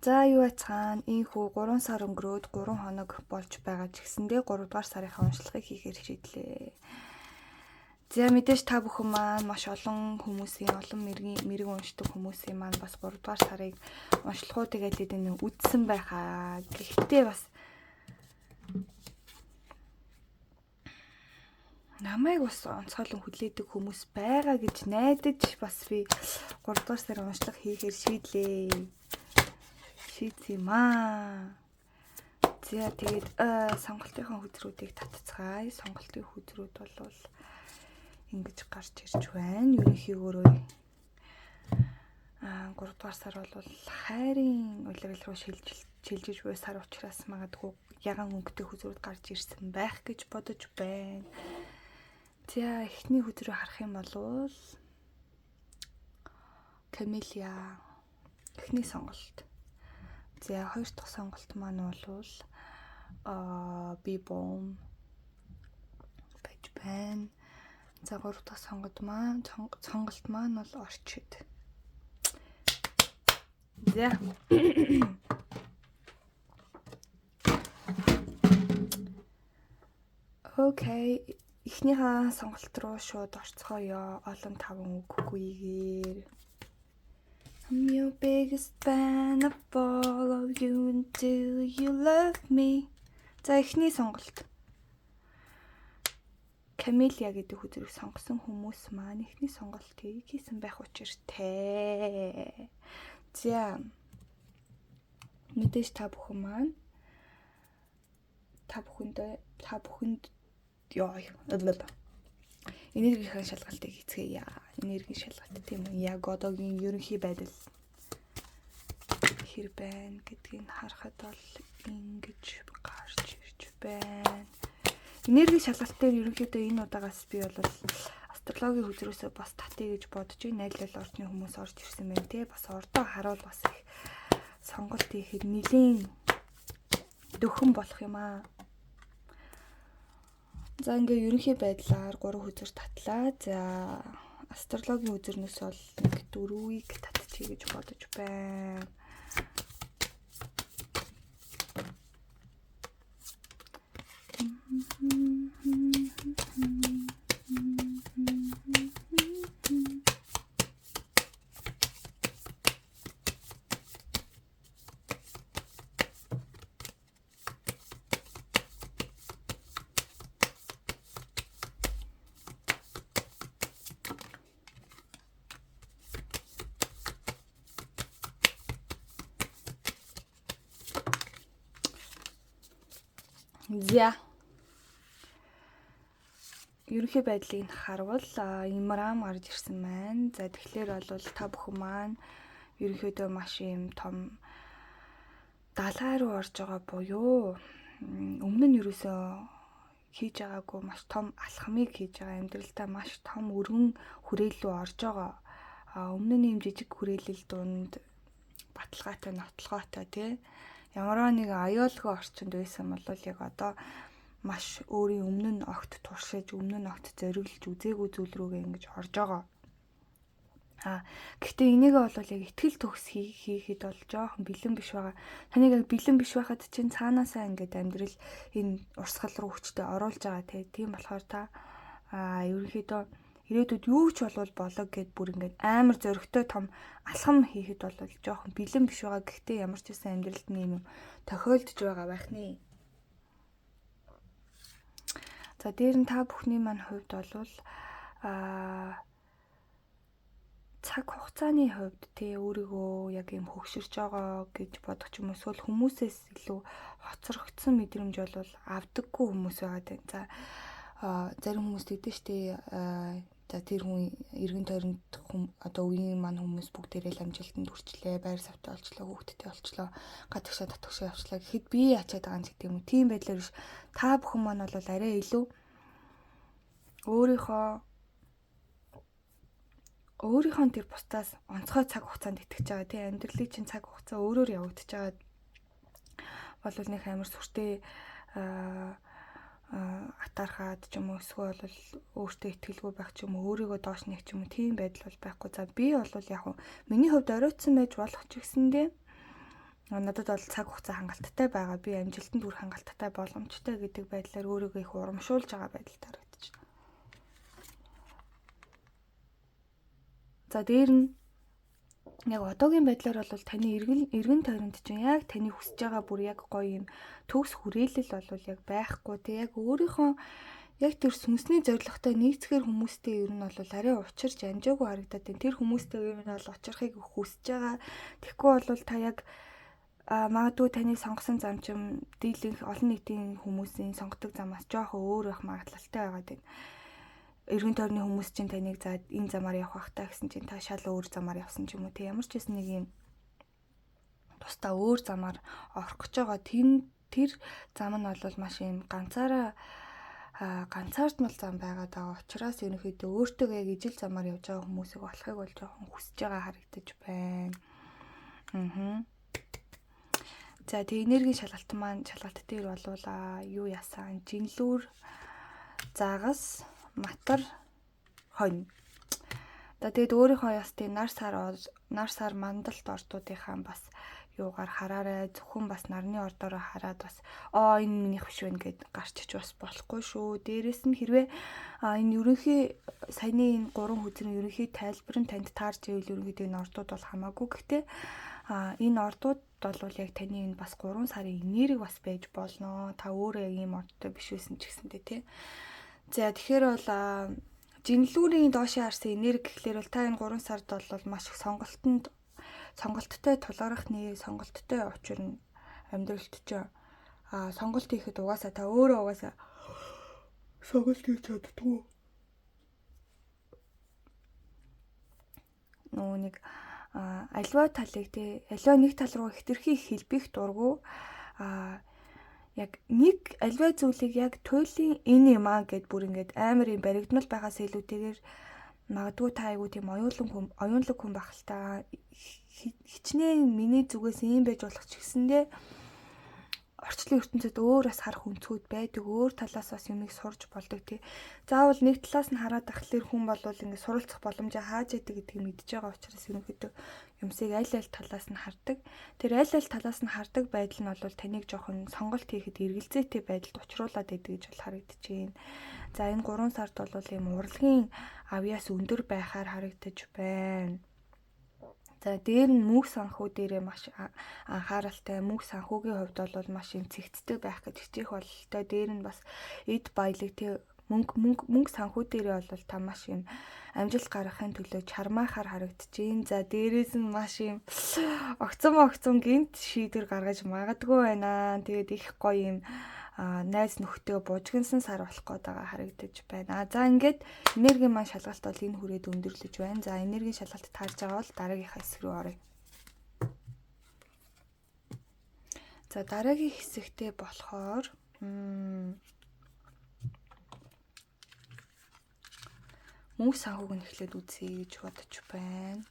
За юу яцхан ийхүү 3 сар өнгөрөөд 3 хоног болж байгаа ч гэсэндээ 3 дугаар сарынхаа уншлагыг хийхээр шийдлээ. За мэдээж та бүхэн маань маш олон хүмүүсийн мэрэг уншдаг хүмүүсийн маань бас 3 дугаар сарыг уншлагуудыг аль үдсэн байхаа. Гэхдээ бас намайг бас онцгойлон хүлээдэг хүмүүс байгаа гэж найдаж бас би 3 дугаар сарын уншлага хийхээр шийдлээ. Шийдсиймаа. За тэгээд сонголтынхаа хөзрүүдийг татцгаая. Сонголтын хөзрүүд бол ингэж гарч ирж байна. Ерөнхийдөө 3 дугаар сар бол хайрын улирал руу шилжиж буй сар учраас магадгүй яган өнгөтэй хөзрүүд гарч ирсэн байх гэж бодож байна. За эхний хөзрөө харах юм бол Камелия эхний сонголт. За хоёр дахь сонголт маань бол Бибом байж байна. За гурав дахь сонголт маань бол Орчид. За окей, эхнийхээ сонголт руу шууд орцгоё. Олон таван үггүйгээр. I'm your biggest fan, I follow you until you love me. За эхний сонголт. Камелия гэдэг хөзрийг сонгосон хүмүүс маань эхний сонголтыг хийсэн байх учиртай. За мэдээж та бүхэнд энергийн шалгалтыг хийцгээе. Энергийн шалгалт тийм үү? Яг одоогийн ерөнхий байдал хэр байна гэдгийг харахад бол ингэж гарч ирж байна. Энергийн шалгалт дээр ерөнхийдөө энэ удаагаас би бол астрологийн хөзрөөсөө бас татъя гэж бодож байна. Найдлал орчны хүмүүс орж ирсэн байна те. Бас ордоо харуул бас их сонголт хийхэд нэлийн дөхөн болох юм аа. За ингээ ерөнхий байдлаар 3 хөзөр татлаа. За астрологийн хөзөрнөөс бол нэг 4-ийг татчихъя гэж бодож байна. За ерөнхий байдлыг харуул имрам гарч ирсэн байна. За тэгэхээр бол та бүхэн маань ерөнхийдөө маш юм том далай руу орж байгаа буюу өмнө нь ерөөсөө хийж байгаагүй маш том алхмыг хийж байгаа, амьдралдаа маш том өргөн хүрээлэл рүү орж байгаа. Өмнө нь юм жижиг хүрээлэл дунд баталгаатай, нотлогоотой тий ямар нэг аюулгүй орчинд байсан бол яг одоо маш өөрийн өмнө нь огт туршиж, өмнө нь огт зориглож үзээгүй зүйл рүүгээ ингэж орж байгаа. Гэхдээ энийг бол яг ихтгэл төгс хийхэд бол жоохон бэлэн биш байгаа. Таныг яг бэлэн биш байхад чинь цаанаасаа ингээд амьдрал энэ урсгал руу хүчтэй оруулж байгаа тийм болохоор та ерөнхийдөө ирээдүйд юу ч болоо гэд бүр ингээд амар зөрөгтэй том алхам хийхэд бол жоохон бэлэн биш байгаа. Гэхдээ ямар ч байсан амьдралд нэг юм тохиолдож байгаа байх нэ. За дээр нь та бүхний маань хувьд бол цаг хугацааны хувьд өөрийгөө яг юм хөгширч байгаа гэж бодох юм эсвэл хүмүүсээс илүү хоцрогдсон мэдрэмж бол авдаггүй хүмүүс байгаа. За зарим хүмүүс тэгдэж штэ за тэр хүн эргэн тойронд одоо үеийн маань хүмүүс бүгдээрээ л амжилтанд хүрчлээ, байр савтай олчлоо, хүүхдтэй олчлоо, гадагшаа татгшаа явчлаа гэхэд би ячаад байгаа юм гэдэг юм. Тийм байдлаар биш. Та бүхэн маань бол арай илүү өөрийнхөө тэр бусдаас онцгой цаг хугацаанд итгэж байгаа тийм амьдралын чинь цаг хугацаа өөрөөр явагдаж байгаа бол нэг амар сүртэй атаархаад ч юм уу эсвэл өөртөө итгэлгүй байх ч юм уу өөрийгөө доош нэг ч юм уу тийм байдал бол байхгүй. За би бол яг миний хувьд оройтсан байж болох ч гэсэндээ Надад бол цаг хугацаа хангалттай байгаа. Би амжилтанд хүрэх хангалттай боломжтой гэдэг байдлаар өөрийгөө их урамшуулж байгаа байдалтай харагдаж байна. За дээр нь яг одоогийн байдлаар бол таны эргэн тойронд чинь яг таны хүсэж байгаа бүр яг гоё юм төгс хүрээлэл бол яг байхгүй. Тэг яг өөрийнхөө яг тэр сүнсний зорилготой нийцгээр хүмүүстэй ер нь бол арай учирч амжаагүй харагдаад байна. Тэр хүмүүстэй ер нь бол учрахыг хүсэж байгаа. Тэгэхгүй бол та яг магадгүй таны сонгосон зам чинь дийлэнх олон нийтийн хүмүүсийн сонгодог замаас жоохон өөр байх магадлалтай байгаа гэдэг. Эргэн тойрны хүмүүс чинь таныг за энэ замаар явах хэрэгтэй гэсэн чинь та шал өөр замаар явсан ч юм уу. Тэг ямар ч байсан нэг юм тусдаа өөр замаар орох гэж байгаа. Тэр зам нь бол маш юм ганцаардмал зам байгаад байгаа учраас ерөнхийдөө өөртөө яг ижил замаар явж байгаа хүмүүсийг болохыг бол жоохон хүсэж байгаа харагдаж байна. За тэг энергийн шалгалт дээр болвол юу яасан? Жинлүүр, загас, матар, хонь. Тэгээд өөрийнхөө ястын нар сар мандалт ордуудынхаа бас юугаар хараарай. Зөвхөн бас нарны ордоороо хараад бас энэ минийх биш вэ гэд гарчиж бас болохгүй шүү. Дээрээс нь хэрвээ энэ ерөнхий саяны энэ 3 хүзрийн ерөнхий тайлбар нь танд таарч ивэл ерөнхийдөө энэ ордууд бол хамаагүй. Гэхдээ энэ ордууд бол яг таны энэ бас 3 сарын энерги бас байж болно. Та өөрөө яг ийм ордтой биш байсан ч гэсэндээ тий. За тэгэхээр бол жинлүүрийн доошоо харсан энерги гэхлээр бол та энэ 3 сард бол маш их сонголттой тулгархны сонголттой учрын амьдралт чинь сонголт хийхэд угаасаа та өөрөө сонголт хийж чаддгүй. Нэг альва талыг аливаа нэг тал руу хэтэрхий хэлбэх дургу яг нэг альва зүйлийг яг туйлын энэ юм гэд бүр ингээд амар юм баригдмал байгаас илүүтэйгээр магадгүй та айгуу тийм оюунлаг хүн байх л та хичнээн миний зүгээс ийм байж болох ч гэсэндээ орчлын ертөнцид өөр бас харах өнцгүүд байдаг. Өөр талаас бас юмыг сурж болдог тий. Заавал нэг талаас нь хараад ахлаар хүн бол ингээд суралцах боломжоо хааж идэг гэдгийг мэдж байгаа учраас ерөнхийдөө юмсыг аль талаас нь хардаг. Тэр аль талаас нь хардаг байдал нь бол таныг жоохон сонголт хийхэд эргэлзээтэй байдалд учруулад идэг гэж бол харагдаж байна. За энэ 3 сард бол ийм урлагийн авьяас өндөр байхаар харагдаж байна. За дээр нь мөнх санхүү дээрээ маш анхааралтай. Мөнх санхүүгийн хувьд бол маш юм цэгцтэй байх гэж хичээх бололтой. Дээр нь бас эд баялаг тий мөнх санхүү дээрээ бол та маш юм амжилт гаргахын төлөө чармаахаар харагдаж байна. За дээрээс нь маш юм огцом гинт шийдвэр гаргаж магадгүй байна. Тэгээд их гоё юм найз нөхдөд бужигнсан сар болох гээд байгаа харагдаж байна. За ингээд энергийн маань шалгалт бол энэ хүрээд өндөрлөж байна. За энергийн шалгалт таарж байгаа бол дараагийнхаа хэсэг рүү оръё. За дараагийн хэсэгтээ болохоор мөнх санхүүг нь эхлээд үзье гэж бодож байна.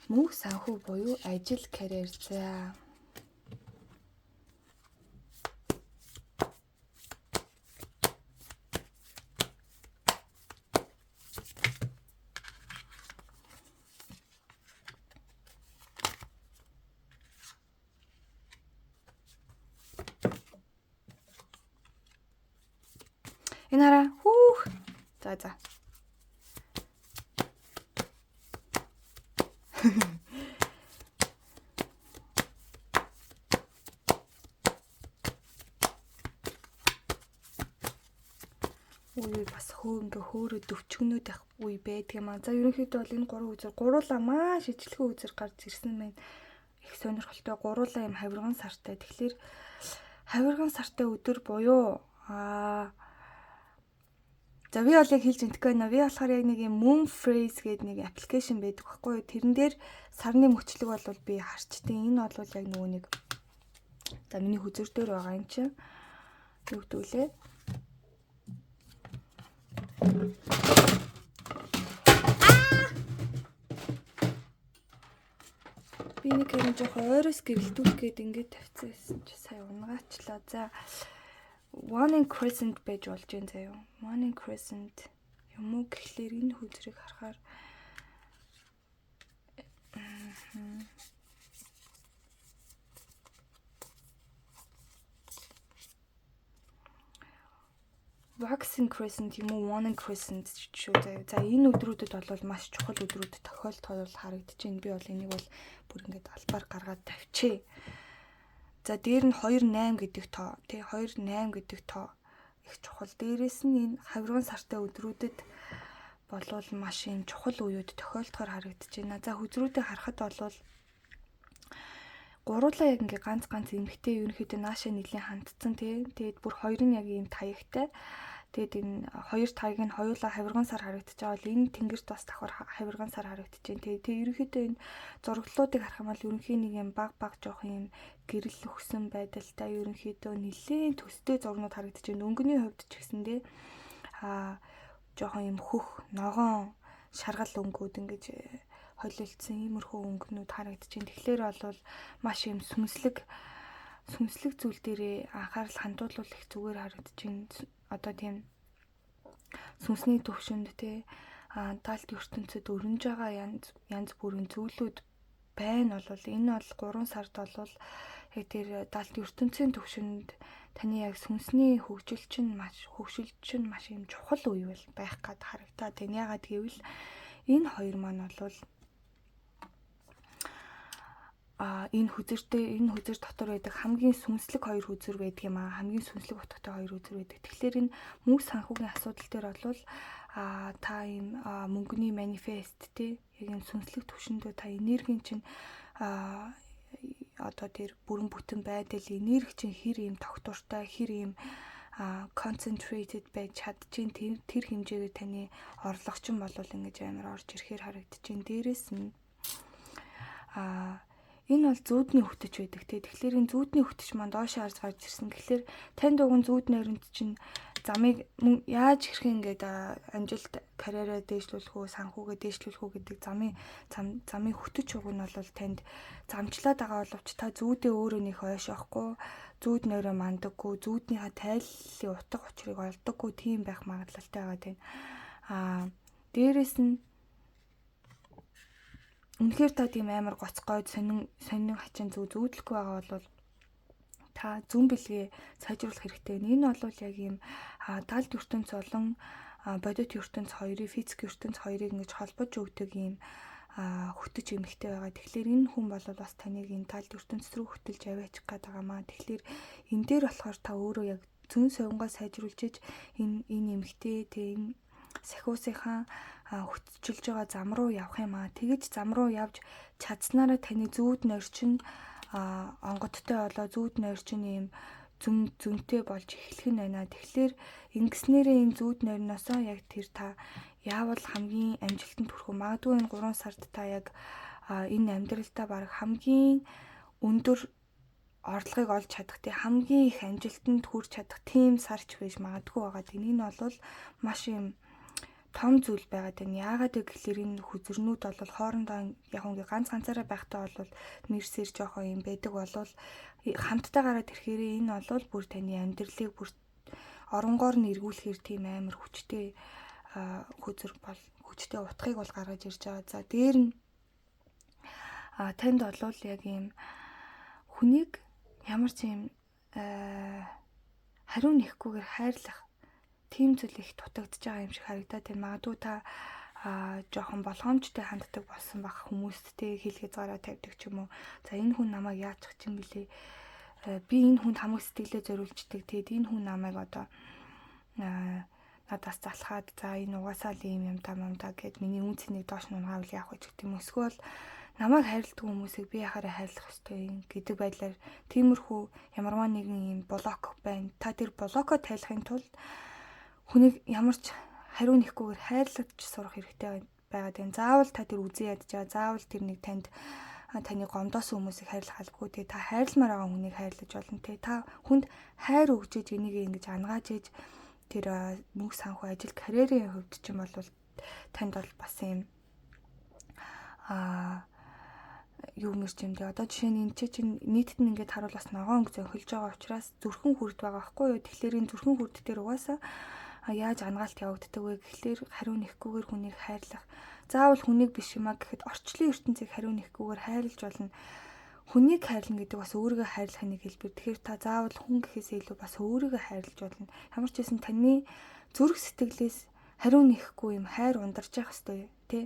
Мөнх санхүү буюу ажил, карьер. За энэ хараа хүүх. За. Үгүй бас хөөрөд өвчгнүүд ах үе байдаг юм аа. За ерөнхийдөө бол энэ 3 үзэр гуруулаа маш ижлэхэн үзэр гарч ирсэн байна. Их сонирхолтой гуруулаа юм хавирган сартай. Тэгэхээр хавирган сартай өдөр буюу за би бол яг хэлж өгөхгүй нэ. Би болохоор яг нэг юм Moon Phrase гэдэг нэг аппликейшн байдаг байхгүй юу? Тэрэн дээр сарны мөчлөг бол би харчдیں۔ Энэ бол яг нөгөө нэг за миний хүзэр дээр байгаа юм чинь юу гэдүүлээ. Би нэг юм жоохон ойроос гэрэлтүүлэх гээд ингээд тавьсан байсан чи сая унгаачлаа. За One Crescent байж болж байна заяа. One Crescent юм уу гэхлээр энэ хүзрийг харахаар waxing crescent юм уу waning crescent шүү дээ. За энэ өдрүүдэд бол маш чухал өдрүүд тохиолдоход харагдаж байна. Би бол энийг бол бүр ингээд албаар гаргаад тавьчээ. За дээр нь 28 гэдэг тоо тий 28 гэдэг тоо их чухал. Дээрээс нь энэ хавирган сартай өдрүүдэд болвол маш юм чухал үеуд тохиолдохоор харагдаж байна. За хүзрүүдээ харахад бол гуруулаа яг ингээ ганц эмхтэй ерөнхийдөө наашаа нэлийн хандсан тий. Тэгээд бүр хоёр нь яг ийм таягтай. Тэгээд энэ хоёр таяг нь хоёулаа хавирган сар харагдаж байгаа бол энэ тэнгэрт бас давхар хавирган сар харагдаж байна. Тэгээд ерөнхийдөө энэ зураглалуудыг харах юм бол ерөнхий нэг юм баг жоох юм гэрэл өгсөн байдалтай ерөнхийдөө нэлээд төстэй зургнууд харагдаж байна. Өнгөний хувьд ч гэсэндээ жоохон юм хөх, ногоон, шаргал өнгүүд ингэж холилдсон иймэрхүү өнгөнүүд харагдаж байна. Тэгэхээр бол маш юм сүнслэг зүйл дээрээ анхаарал хандуулвал их зүгээр харагдаж байна. Одоо тийм сүнсний төвшөнд те талд ертөнцид өрнөж байгаа янз бүрийн зүйлүүд байна бол энэ бол 3 сард бол яг тэр талд ертөнцийн төвшөнд таны яг сүнсний хөгжил чинь маш юм чухал үе байх гад харагдаад байна. Ягаад гэвэл энэ хоёр маань бол энэ хүзэр дотор байдаг хамгийн сүнслэг хоёр хүзэр байдаг юм аа. Хамгийн сүнслэг утгатай хоёр хүзэр байдаг. Тэгэхээр энэ мөнх санхүүгийн асуудал дээр бол та ийм мөнгөний манифест тий яг энэ сүнслэг түвшиндөө та энергийн чинь одоо тэр бүрэн бүтэн байдал энерги чинь хэр ийм тогтвортой хэр ийм concentrated байж чадчихин тэр хэмжээгээр таны орлогочин бол ингэж амар орж ирэхээр харагдаж байна. Дээрээс нь энэ бол зүүдний хөтөч байдаг те. Тэгэхээр энэ зүүдний хөтөч маань доошоо харж гарч ирсэн. Тэгэхээр танд уг нь зүүд найранд чинь замыг яаж хэрхэн ингээд амжилт карьераа дээшлүүлэх үү, санхүүгээ дээшлүүлэх үү гэдэг замын хөтөч уг нь бол танд замчлаад байгаа боловч та зүүдээ өөрөө нэх ойшоохгүй, зүүд нойроо мандаггүй, зүүднийхээ тайллын утга учирыг олдоггүй тийм байх магадлалтай байгаа тийм. Дээрээс нь үнэхээр та тийм амар гоцгойд сонин хачин зүүдлэхгүй байгаа бол та зүүн бэлгээ сайжруулах хэрэгтэй. Энэ бол яг ийм талд ертөнц болон бодит ертөнц хоёрыг физик ертөнц хоёрыг ингэж холбож өгдөг ийм хөтөч эмхтэй байгаа. Тэгэхээр энэ хүн бол бас таныг энэ талд ертөнц рүү хөтөлж аваачих гээд байгаа маа. Тэгэхээр энэ дээр болохоор та өөрөө яг зүүн совингоо сайжруулж энэ эмхтэй тийм сахиусынхаа хөтчилж байгаа зам руу явах юм аа. Тэгэж зам руу явж чадсанараа таны зүүд нойр чинь онгодтой болоо зүүд нойр чинь ийм зөнтэй болж эхлэх нь байна. Тэгэхээр ингэснээрээ энэ зүүд нойрноосоо яг тэр та яавал хамгийн амжилтанд хүрэх вэ? Магадгүй энэ 3 сард та яг энэ амьдралдаа баг хамгийн өндөр орлогыг олж чадах тий хамгийн их амжилтанд хүрч чадах тийм сарч байж магадгүй байгаа. Энийг нь бол маш юм том зүйл байгаад байна. Яагаад гэвэл энэ хүзэрнүүд бол хоорондоо яг ингээ ганцаараа байхдаа бол мэрсэр жоохон юм байдаг болвол хамтдаа гараад ирэхээр энэ бол бүр таны амьдралыг бүр оронгоор нь эргүүлэхээр тийм амар хүчтэй хүзэр бол хүчтэй утгыг бол гаргаж ирж байгаа. За дээр нь танд бол яг юм хүнийг ямар ч юм хариу нэхгүйгээр хайрлах тийм зүйл их дутагдж байгаа юм шиг харагдаад байна. Магадгүй та жоохон болгоомжтой ханддаг болсон байх хүмүүсттэй хэлгээ зараа тавьдаг ч юм уу. За энэ хүн намайг яачих юм бэлээ. Би энэ хүнд хамаг сэтгэлээ зориулждаг. Тэгэд энэ хүн намайг одоо надаас залхаад за энэ угаасаа л юм та гэд миний үн цэнийг доош нунгаавал яах вэ гэдэг юм. Эсвэл намайг хайрладаг хүмүүсийг би яхаараа хайрлах ёстой юм гэдэг байдлаар тиймэрхүү ямарваа нэгэн юм блок байна. Та тэр блокоо тайлахын тулд хүнийг ямар ч хариу нэхгүйгээр хайрлаж сурах хэрэгтэй байгаад байна. Заавал та тэр үзэн ядж байгаа. Заавал тэр нэг таны гомдоосон хүмүүсийг хайрлах албагүй. Тэгээ та хайрламаар байгаа хүнийг хайрлаж болно. Тэгээ та хүнд хайр өгч энийг ингэж ангааж ээж тэр мөнх санхүү ажил карьерийн хувьд ч юм бол танд бол бас юм юу мэрч юм дээ. Одоо жишээ нь энэ чинь нийтэд нь ингээд харуул бас ногоон өнгө зөнхөлж байгаа учраас зүрхэн хүрд байгаа байхгүй юу. Тэгэхээр энэ зүрхэн хүрд дээр угаасаа яаж ангаалт явагддаг вэ гэхлээр хариу нэхгүйгээр хүнийг хайрлах. Заавал хүнийг биш юмаа гэхэд орчлын ертөнцийг хариу нэхгүйгээр хайрлаж болно. хүнийг хайрлна гэдэг бас өөрийгөө хайрлах нэг хэлбэр. Тэгэхээр та заавал хүн гэхээсээ илүү бас өөрийгөө хайрлаж болно. Ямар ч байсан таны зүрх сэтгэлээс хариу нэхгүй юм хайр ундарч явах хэрэгтэй тий.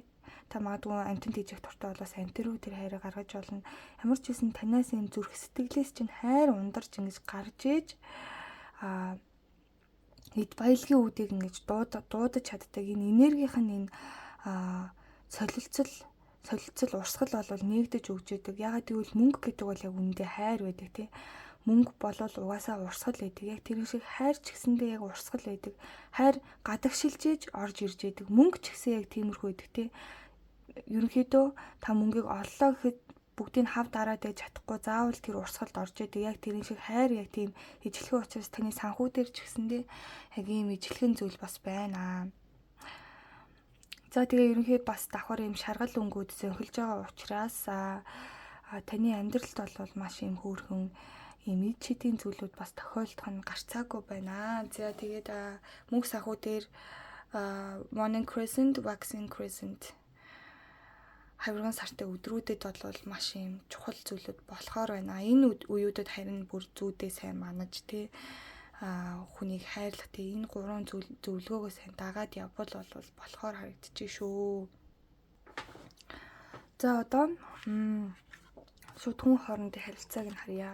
Та магадгүй амтнд хийж явах туртай болоос амт руу тэр хайрыг гаргаж болно. Ямар ч байсан танаас юм зүрх сэтгэлээс чинь хайр ундарч ингэж гарч ээж эд баялагын үүдийг ингэж дуудаж чаддаг энэ энергийнх нь энэ солилцол урсгал бол нэгдэж өгч идэг. Ягаад гэвэл мөнгө гэдэг бол яг үүндээ хайр байдаг тий. Мөнгө болол угаасаа урсгал байдаг. Яг тэр шиг хайр ч гэсэндээ яг урсгал байдаг. Хайр гадагшилж ээж орж ирж байдаг. Мөнгө ч гэсэн яг тиймэрхүү байдаг тий. Ерөнхийдөө та мөнгийг оллоо гэхэд бүгдийг хав дараад байж чадахгүй заавал тэр урсгалд орж идэг. Яг тэрэн шиг хайр яг тийм ижлэхэн учраас таны санхүү дээр ч гэсэндээ яг ийм ижлэхэн зүйл бас байна. За тэгээ ерөнхийд бас давхар ийм шаргал өнгүүд зөнхөлж байгаа учраас таны амьдралд бол маш ийм хөөрхөн ийм ид чидийн зүйлүүд бас тохиолдох нь гарцаагүй байна. За тэгээд мөнх санхүү дээр morning crescent, waxing crescent хавирган сартай өдрүүдэд бол маш ийм чухал зүйлүүд болохоор байна. Энэ үеүүдэд харин бүр зүйдээ сайн манаж тий хүнийг хайрлах тий энэ гурван зөвлөгөөгөө сайн дагаад явбал бол болохоор харагдчих шүү. За одоо шууд хүн хоорондын харилцааг нь харъя.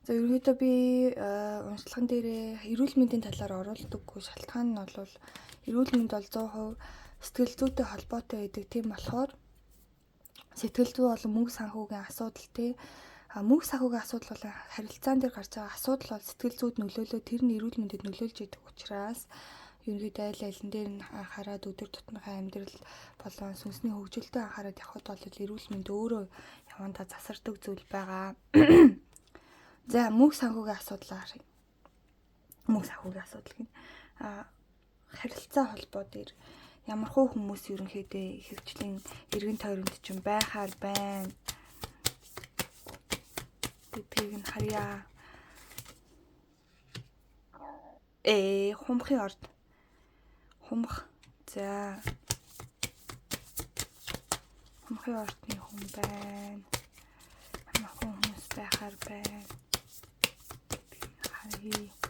За ерөнхийдөө би уншлаган дээрээ эрүүл мэндийн талаар оруулдаггүй. Шалтгаан нь бол эрүүл мэнд бол 100% сэтгэл зүйтэй холбоотой байдаг. Тийм болохоор сэтгэл зүй болон мөнгө санхүүгийн асуудал тий мөнгө санхүүгийн асуудал бол харилцаан дээр гарч байгаа асуудал бол сэтгэл зүйд нөлөөлөө тэр нь эрүүл мэндэд нөлөөлж идэг учраас ерөнхийдөө аль дээр нь анхаарад өдөр тутмынхаа амьдрал болон сүнсний хөгжилтэй анхаарад явхад бол эрүүл мэнд өөрөө явандаа засардаг зүйл байгаа. За мөнгө санхүүгийн асуудлаар мөнгө санхүүгийн асуудал гин харилцаа холбоо дээр ямархуу хүмүүс ерөнхийдөө ихэвчлэн эргэн тойронд ч байхаар байна. Тэгийг нь харъя. Хумхын орд. Хумх. За. Хумхын ордны хүн байна. Ямархуу хүмүүс байхаар байна. Харъя.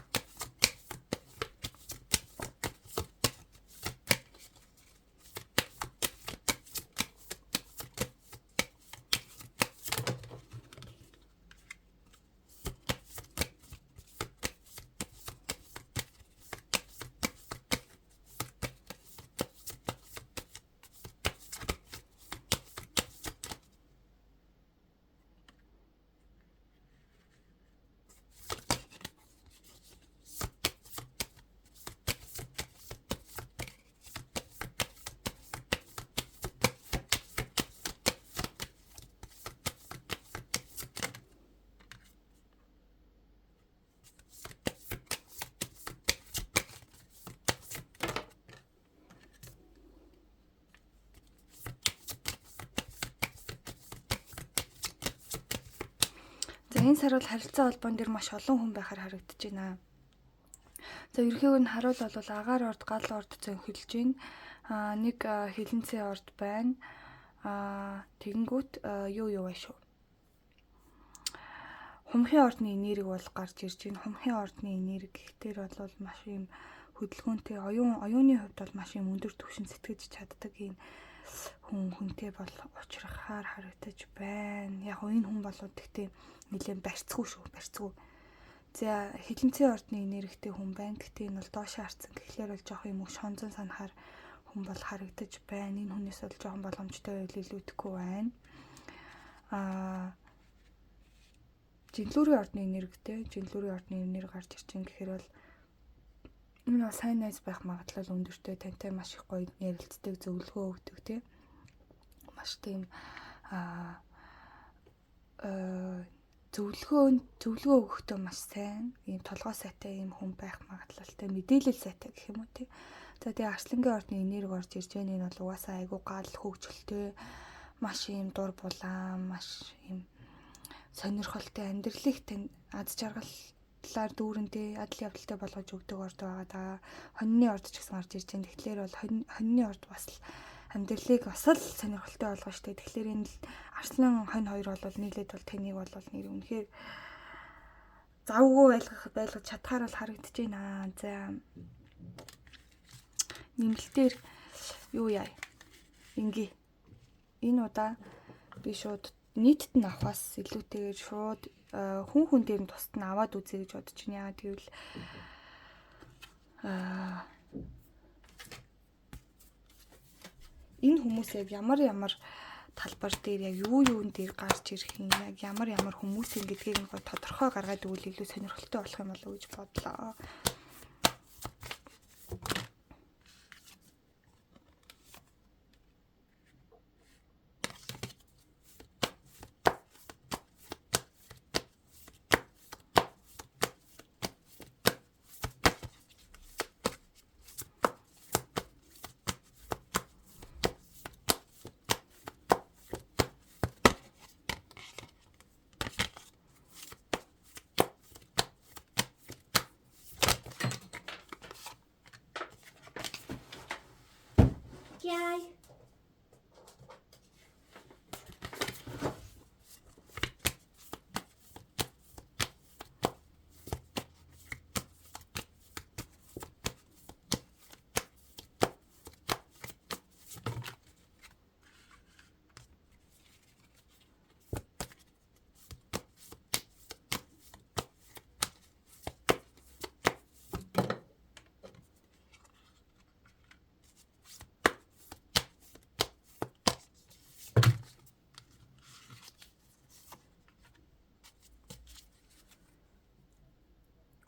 Энэ сар бол харилцаа холбоон дээр маш олон хүн байхаар харагдаж байна. За ерөнхийдөө нь харуул бол агаар орд, гал орд зөнхөлж байна. Нэг хилэнцээ орд байна. Тэгэнгүүт юу вэ шүү. Хумхын ордны энерги бол гарч ирж байна. Хумхын ордны энерги гэхтэр бол маш юм хөдөлгөөнтэй оюуны хувьд бол маш юм өндөр түвшин сэтгэж чаддаг юм хүнтэй бол уулзрахаар харагдаж байна. Яг энэ хүн болоод гэхдээ нэлээд барьцгүй шүү, барьцгүй. За хилэнцээ ордны энергитэй хүн байна. Гэхдээ энэ бол доошоо харцсан. Тэгэхээр бол жоох юм шонзон санахаар хүн бол харагдаж байна. Энэ хүнээс бол жоохон боломжтой байл илүүдэхгүй байна. Жинлүүрийн ордны энергитэй, жинлүүрийн ордны энерги гарч ирж байгаа гэхээр бол энэ бол сайн найз байх магадлал өндөртэй, тантай маш их гоё ярилцдаг, зөвлөгөө өгдөг тийм. Маш тийм зөвлөгөө өгөхдөө маш сайн, ийм толгой сайтай ийм хүн байх магадлалтай, мэдээлэл сайтай гэх юм уу тийм. За тэгээ арслангийн ордны энерги орж ирж байгаа нь бол угаасаа айгүй гал хөгжилтэй, маш ийм дур булаан, маш ийм сонирхолтой амьдралыг тань аз жаргал талаар дүүрэнтэй адал явдалтай болгож өгдөг орд байгаа даа. Хоньны орд ч гэсэн орж ирж байна. Тэгэхээр бол хоньны орд бас л амьдралыг бас л сонирхолтой болгоо штэ. Тэгэхээр энэ арслан хонь хоёр бол нийлээд бол таныг бол нэр үнэхээр завгүй байлгаж чадхаар бол харагдаж байна. За нэмэлтээр юу яа. Ингээ энэ удаа би шууд нийтэд нь авахаас илүүтэйгээр шууд хүн дээр нь тусад нь аваад үзье гэж бодож байна. Яагаад гэвэл энэ хүмүүс яг ямар талбар дээр яг юун дээр гарч ирэх юм, яг ямар хүмүүс ингэдгийг нь тодорхой гаргаад өгвөл илүү сонирхолтой болох юм болов уу гэж бодлоо. Яй.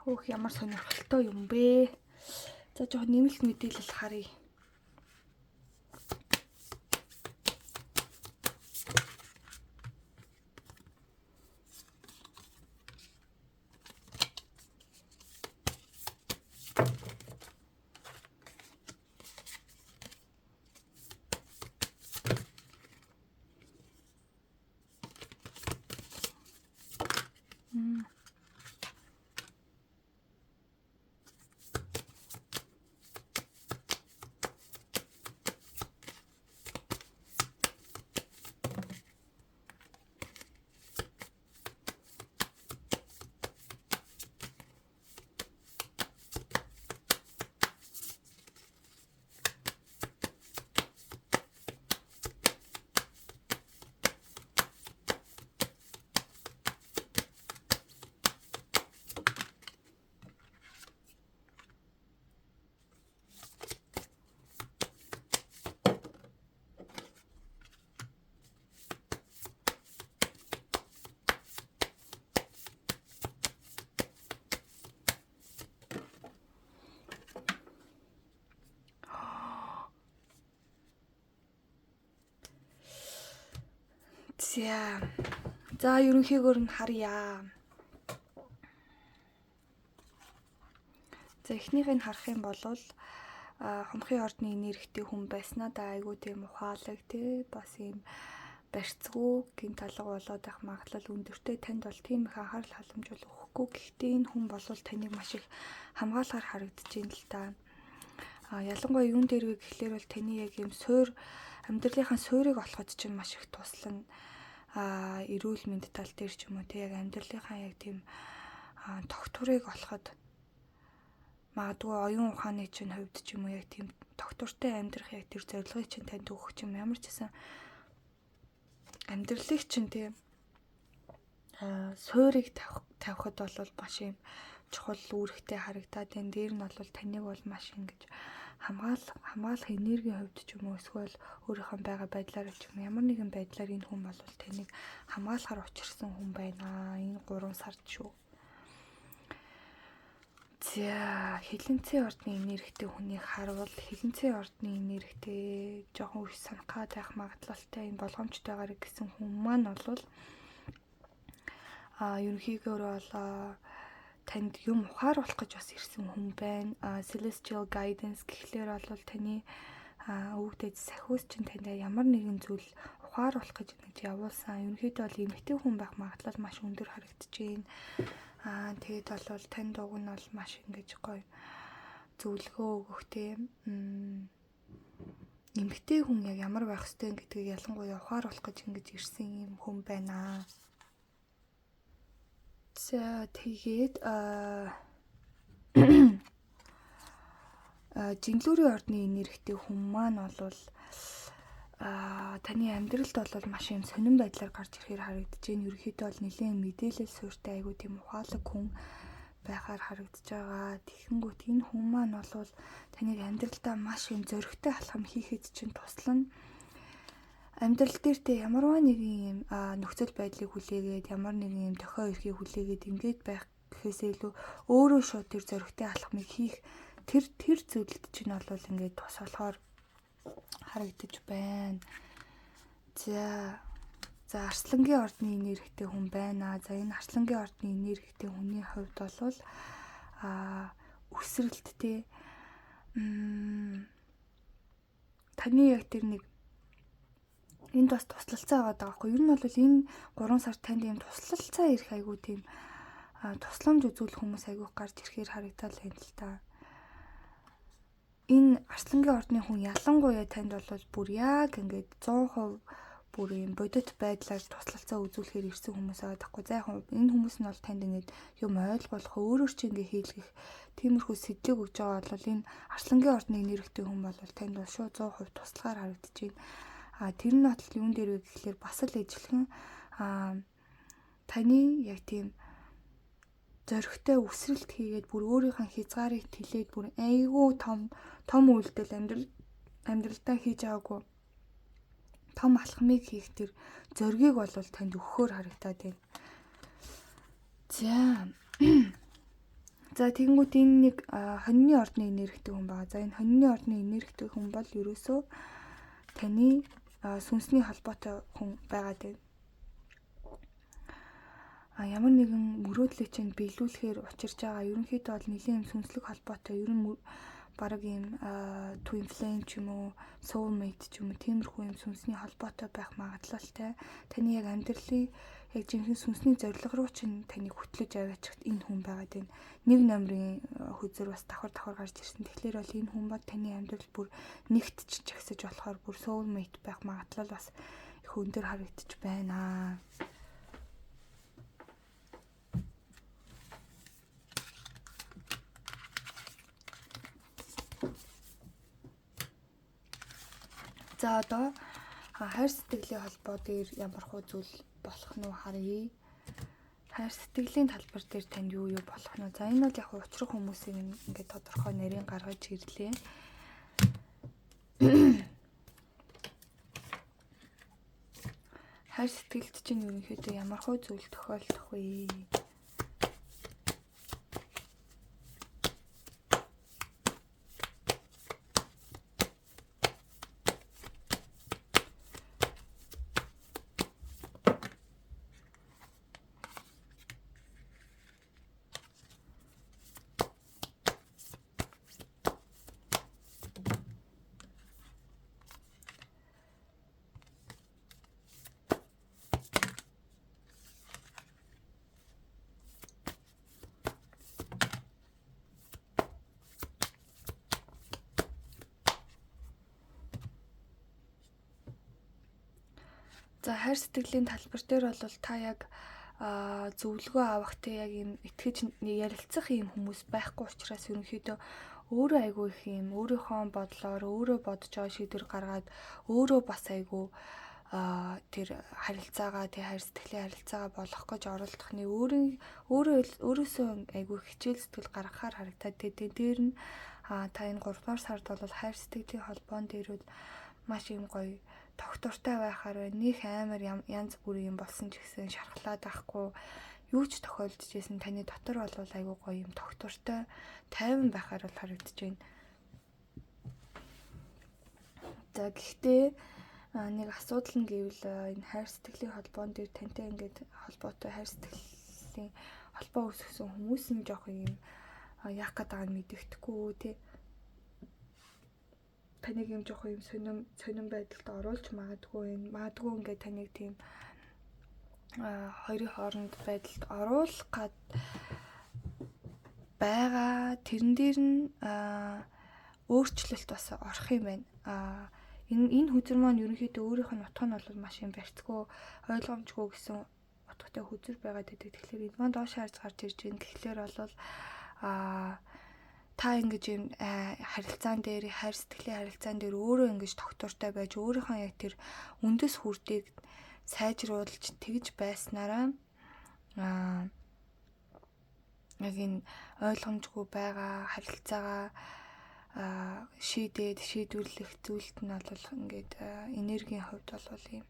Хөөх ямар сонирхолтой юм бэ? За жоохон нэмэлт мэдээлэл харъя. За ерөнхийдөө нь харъя. За эхнийхийг харах юм бол хумхын ордны энергитэй хүн байснаа да айгүй тийм ухаалаг тий бас юм барьцгүй гин талга болоод байх магадлал өндөртэй. Танд бол тийм их анхаарал халамж бол өгөхгүй. Гэхдээ энэ хүн бол таныг маш их хамгаалахаар харагдаж байна л та. Ялангуяа юун дээр вэ гэхлээр бол таны яг юм суур амьдралынхаа суурийг олоход чинь маш их туслана. Эрүүл мэнд тал дээр ч юм уу тий яг амьдралынхаа яг тийм тогтворыг олоход магадгүй оюун ухааны чинь хувьд ч юм уу яг тийм тогтвортой амьдрах яг тэр зорилгыг чинь танд өгөх юм ямар ч гэсэн амьдралыг чинь тийм суурийг тавихад бол маш юм чухал үүрэгтэй харагдаад энэ дээр нь бол таныг бол маш ингэж хамгаалах энергийн хувьд ч юм уу эсвэл өөрийнхөө байгаа байдлаар ч юм ямар нэгэн байдлаар энэ хүн бол таныг хамгаалахаар учирсан хүн байна. Энэ 3 сард шүү. За хилэнцэн ордны энергитэй хүнийг харвал хилэнцэн ордны энергитэй жоохон их санахад байх магадлалтай энэ болгоомжтойгоор гэсэн хүн маань бол ерөнхийдөө бол танд юм ухааруулах гэж бас ирсэн хүн байна. Celestial guidance гэхлээр бол таны өвгдөд сахиус чинь танд ямар нэгэн зүйл ухааруулах гэж явуулсан. Ерөнхийдөө бол эмэгтэй хүн байх магадлал маш өндөр харагдаж байна. Тэгээд бол тань дуг нь бол маш ингэж гоё зөвлөгөө өгөх тийм эмэгтэй хүн яг ямар байх ёстой гэдгийг ялангуяа ухааруулах гэж ингэж ирсэн юм хүн байна. За тэгээд жинглүүрийн ордны энергитэй хүн маань бол таны амьдралд бол маш юм сонирн байдлаар гарч ирэхээр харагдаж байна. Ерөнхийдөө бол нэлээд мэдээлэл суурьтай айгуу тийм ухаалаг хүн байхаар харагдаж байгаа. Тэгэхэнгүүт энэ хүн маань бол таныг амьдралдаа маш юм зөрөгтэй алхам хийхэд чинь туслана. Амьдрал дээр те ямарваа нэгэн юм нөхцөл байдлыг хүлээгээд ямар нэгэн юм тохио эрхийг хүлээгээд ингээд байх гэхээсээ илүү өөрөө шууд тэр зөрөгтэй алхмыг хийх тэр зүйлд чинь бол ингээд тус болохоор харагдаж байна. За Арслангийн ордны энергитэй хүн байна. За энэ Арслангийн ордны энергитэй хүний хувьд бол өсрэлттэй таны яг тэр нэг энд бас туслалцаа байгаа байхгүй. Ер нь бол энэ 3 сард танд ийм туслалцаа ирэх айгуу тийм тусламж үзүүлэх хүмүүс айгуу гарч ирэхээр харагдал байна л та. Энэ Арслангийн ордны хүн ялангуяа танд бол бүр яг ингээд 100% бүр юм бодит байдлаар туслалцаа үзүүлэхээр ирсэн хүмүүс байгаа байхгүй. За яг энэ хүмүүс нь бол танд ингээд юм ойлгуулах, өөрөөр чи ингээд хийлгэх тиймэрхүү сэдлэг өгж байгаа бол энэ Арслангийн ордны энергитэй хүн бол танд бол шууд 100% туслагаар харагдаж байна. Тэр нь бол юун дээр вэ гэхлээр бас л ижилхэн таны яг тийм зөрөгтэй өсрэлт хийгээд бүр өөрийнхөө хязгаарыг тэлээд бүр айгүй том үйлдэл амьдралдаа хийж байгаагүй том алхмыг хийх тэр зөргийг бол танд өгөхөөр харагдаад байна. За тэгэнгүүт энэ нэг хоньны ордны энергитэй хүн байгаа. За энэ хоньны ордны энергитэй хүн бол ерөөсөө таны сүнсний холбоотой хүн байгаад байна. Ямар нэгэн мөрөөдлөө чинь биелүүлэхээр учирч байгаа. Ерөнхийдөө бол нэлийн сүнслэг холбоотой. Ер нь бараг юм twin flame ч юм уу, soulmate ч юм уу тиймэрхүү юм сүнсний холбоотой байх магадлалтай. Таны яг амьдралын яг жинхэнэ сүнсний зорилго руу чинь таныг хөтлөж аваачихт энэ хүн байгаад байна. Нэг номерын хөзөр бас давхар гарч ирсэн. Тэгэхээр бол энэ хүн ба таны амьдрал бүр нэгт чагсаж болохоор бүр soulmate байх магадлал бас их өндөр харагдаж байна. За одоо хайр сэтгэлийн холбоо дээр ямар хөө зүйл болох нь харъя. Хайр сэтгэлийн талбар дээр танд юу болох нь. За энэ бол яг учрах хүмүүсийн ингээд тодорхой нарийн гаргаж ирлээ. Хайр сэтгэлд чинь ерөнхийдөө ямар хөө зүйл тохиолдох вэ? За хайр сэтгэлийн талбар дээр бол та яг зөвлөгөө авах те яг юм итгэж ярилцах юм хүмүүс байхгүй учраас ерөнхийдөө өөрөө айгүй их юм өөрийнхөө бодлоор өөрөө бодож байгаа шийдвэр гаргаад өөрөө бас айгүй тэр харилцаагаа тэр хайр сэтгэлийн харилцаагаа болох гэж оролдох нь өөрөөсөө айгүй хичээл сэтгэл гаргахаар харагдаад тэ дээр нь та энэ 3 дугаар сард бол хайр сэтгэлийн холбоон дээр бол маш юм гоё тогтвортой байхаар нэг амар янз бүрийн юм болсон ч гэсэн шархлаад байхгүй юу ч тохиолдож байсан таны дотор бол айгүй гоё юм тогтвортой тайван байхаар бол харагдаж байна. За гэхдээ нэг асуудал нь гэвэл энэ хайр сэтгэлийн холбоон дээр тантай ингээд холбоотой хайр сэтгэлийн холбоо үүсгэсэн хүмүүс нь жоох юм яах гэдэг нь мэддэхгүй тий. Таныг юм жоох юм сонирн байдалд оруулж магадгүй ингээд таныг тийм хоёрын хооронд байдалд оруулах гад байгаа. Тэрэн дээр нь өөрчлөлт бас орох юм байна. Энэ хүзэр маань ерөнхийдөө өөрийнх нь утга нь бол маш юм барьцгүй ойлгомжгүй гэсэн утгатай хүзэр байгаад байдаг. Тэгэхээр энэ маань доош харж гарч ирж байна. Тэгэхээр бол та ингэж юм харилцаан дээр, хайр сэтгэлийн харилцаан дээр өөрөө ингэж тогтвортой байж өөрийнхөө яг тэр үндэс хүрдийг сайжруулж тэгж байснараа яг энэ ойлгомжгүй байгаа харилцаагаа шийдвэрлэх зүйлт нь бол ингээд энергийн хувьд бол ийм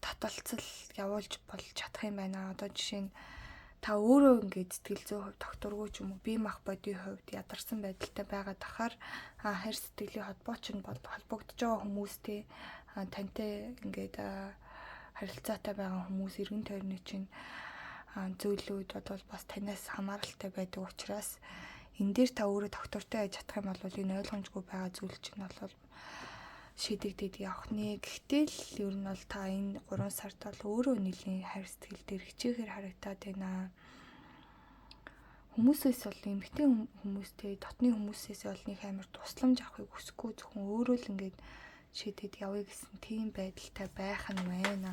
таталцал явуулж болж чадах юм байна. Одоо жишээ нь та өөрөө ингээд сэтгэл зүйн хувьд докторгүй ч юм уу бие махбодийн хувьд ядарсан байдалтай байгаа дахаар хайр сэтгэлийн холбоо ч нь холбогдож байгаа хүмүүстэй тантай ингээд харилцаатай байгаа хүмүүс эргэн тойрны чинь зөвлөд бодвол бас танаас хамааралтай байдаг учраас энэ дээр та өөрөө доктортой яж чадах юм бол энэ ойлгомжгүй байгаа зүйл чинь бол шийдэгдээд явах нэ. Гэхдээ л ер нь бол та энэ 3 сард бол өөрөө нэлийн хайр сэтгэл дээр хичээхээр харагдаад байна. Хүмүүсээс бол эмэгтэй хүмүүстэй дотны хүмүүсээс бол нэг амар тусламж авахыг хүсэхгүй зөвхөн өөрөө л ингээд шийдээд явъя гэсэн тийм байдалтай байх нь байна.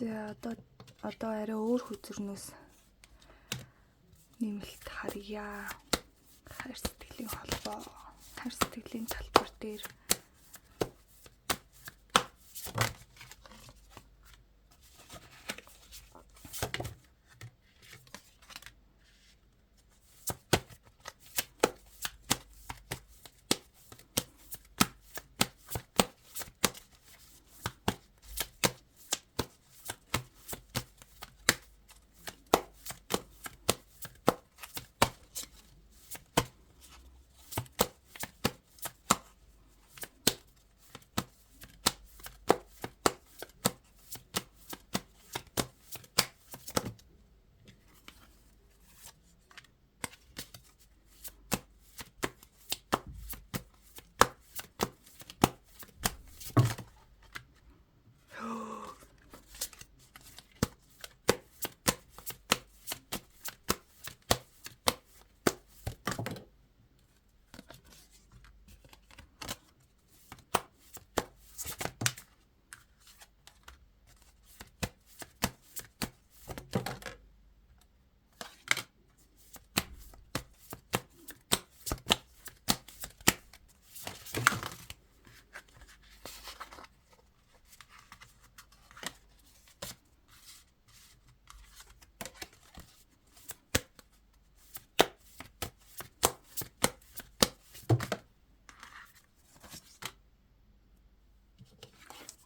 За одоо арай өөр хүзэрнөөс нэмэлт харъя. Хайр сэтгэлийн холбоо, хайр сэтгэлийн талбар дээр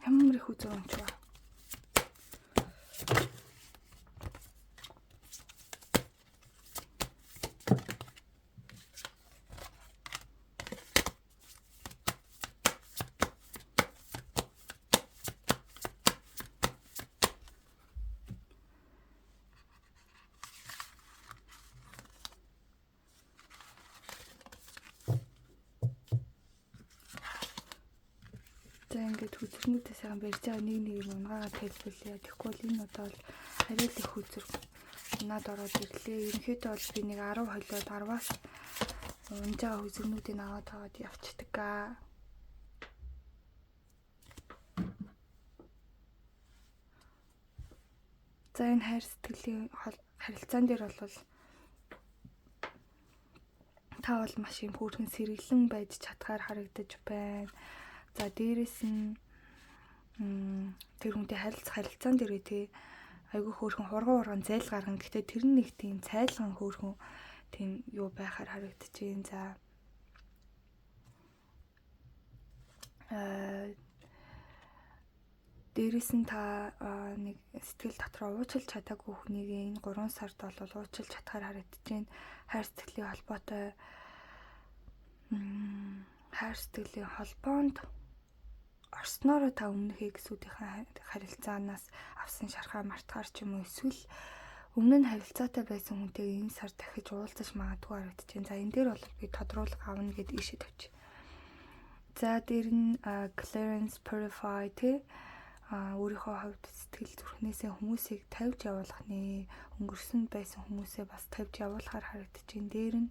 ямар их үзэг юмч ба. За ингээд хүзэрнүүдээ сайхан барьж байгаа нэг юм унгаагаар тайлбарлая. Тэгэхгүй бол энэ одоо бол арай л их хүзэр над ороод ирлээ. Ерөнхийдөө бол би нэг 10 холиод 10-аас унж байгаа хүзэрнүүдийг аваад таваад явчихдаг. За энэ хайр сэтгэлийн харилцаан дээр бол та бол маш юм хөөрхөн сэргэлэн байж чадхаар харагдаж байна. За дээрэс нь тэр хүнтэй харилцаан дээрээ тий айгүй хөөрхөн хурган зайл гаргана. Гэхдээ тэр нь нэг тийм цайлган хөөрхөн тийм юу байхаар харагдаж байна. За дээрэс нь та нэг сэтгэл дотроо уучлж чадаагүй хүнийг энэ 3 сард бол уучлж чадхаар харагдаж байна. Хайр сэтгэлийн холбоотой хайр сэтгэлийн холбоонд орсноороо та өмнөхий гэсүүдийн харилцаанаас авсан шархаа мартахаар ч юм уу эсвэл өмнө нь харилцаатай байсан хүнтэйгээ энэ сар дахиж уулзаж магадгүй харагдаж байна. За энэ дээр бол би тодруулга авна гэдээ ишэд тавьчих. За дээр нь clearance purify тий өөрийнхөө хувьд сэтгэл зүрхнээсээ хүмүүсийг тавьж явуулах нэ. Өнгөрсөн байсан хүмүүсээ бас тавьж явуулахаар харагдаж байна. Дээр нь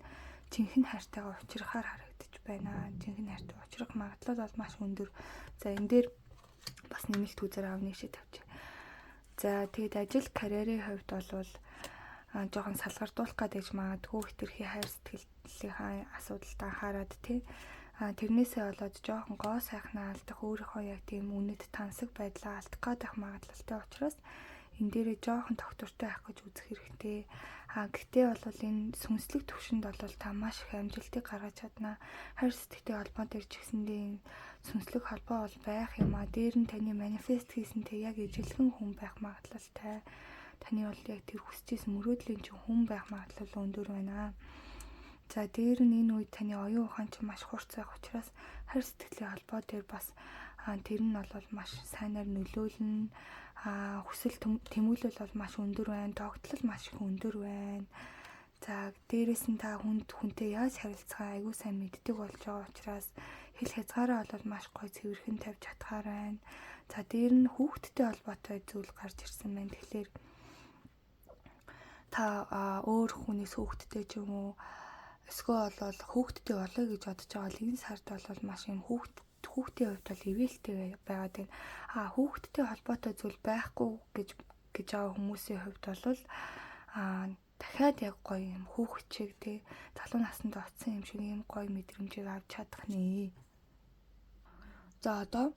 жинхэнэ хайртайгаа учрахаар харагдаж байна. Жинхэнэ хайртай учрах магадлал бол маш өндөр. За энэ дээр бас нэмэлт үзэр аав нэг шиг тавьчих. За тэгээд ажил карьерийн хувьд бол жоохон салгардуулах гэж магадгүй хэтэрхий хайр сэтгэлийн асуудалд анхаарад тий. Тэрнээсээ болоод жоохон гоо сайхнаа алдах, өөрийнхөө яг тийм үнэт тансаг байдлаа алдах гадах магадлалтай учраас энэ дээрээ жоохон тогтвортой байх гэж үзэх хэрэгтэй. Гэхдээ бол энэ сүнслэг төвшөнд бол та маш их амжилтыг гаргаж чадна. Хайр сэтгэлтэй холбоо дээр ч гэсэндээ энэ сүнслэг холбоо бол байх юм а. Дээр нь таны манифест хийсэнтэй яг ижилхэн хүн байх магадлалтай. Таны бол яг тэр хүсчихсэн мөрөөдлийн чинь хүн байх магадлал өндөр байна. За дээр нь энэ үед таны оюун ухаан чинь маш хурц байх учраас хайр сэтгэлийн холбоо дээр бас тэр нь бол маш сайнаар нөлөөлнө. Хүсэл тэмүүлэл бол маш өндөр байна. Тогтлол маш их өндөр байна. За дээрээс нь та хүнтэй яаж харилцахаа аягүй сайн мэддэг болж байгаа учраас хэл хязгаараа бол маш гоё цэвэрхэн тавьж чадхаар байна. За дээр нь хүүхдтэй холбоотой зүйл гарч ирсэн байна. Тэгэхээр та өөр хүнээс хүүхдтэй ч юм уу эсвэл бол хүүхдтэй болоо гэж бодож байгаа л энэ сард бол маш юм хүүхдийн хувьд бол ивэлтэй байгаад байна. Хүүхдтэй холбоотой зүйл байхгүй гэж байгаа хүмүүсийн хувьд бол дахиад яг гоё юм хүүхэд чиг тий залуу наснд оцсон юм шиг юм гоё мэдрэмжийг авч чадах нэ. За одоо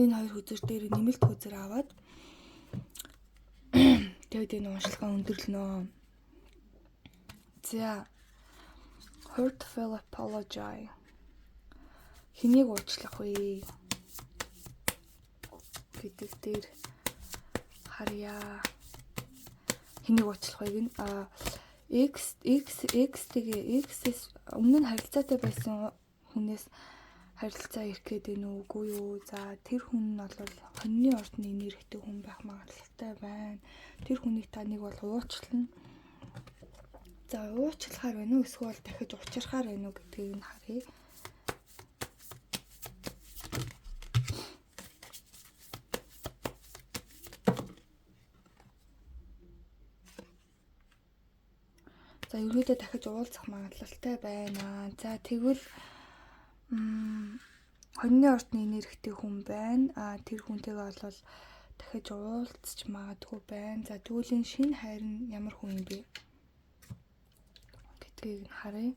энэ хоёр хүзэр дээр нэмэлт хүзэр аваад тэгээд энэ уншлагаа өндөрлөнө. За hurtful apology хэнийг уучлах вэ гэдэг дээр харьяа. Хэнийг уучлах вэ гэн X-с өмнө нь харилцаатай байсан хүнээс харилцаа ирэх гээд байна уу үгүй юу. За тэр хүн нь бол хоньны ордны нэрхтэг хүн байх магадлалтай байна. Тэр хүнийг та нэг бол уучлана. За уучлахаар байна уу эсвэл дахиж учрахаар байна уу гэдгийг нь харъя. За ерөөдөө дахиж уулзах магадлалтай байна. За тэгвэл хоньны ордны нэрхтэг хүн байна. Тэр хүнтэйгээ бол дахиж уулзч магадгүй байна. За тэгвэл энэ шинэ хайр нь ямар хүн юм бэ гэдгийг нь харъя.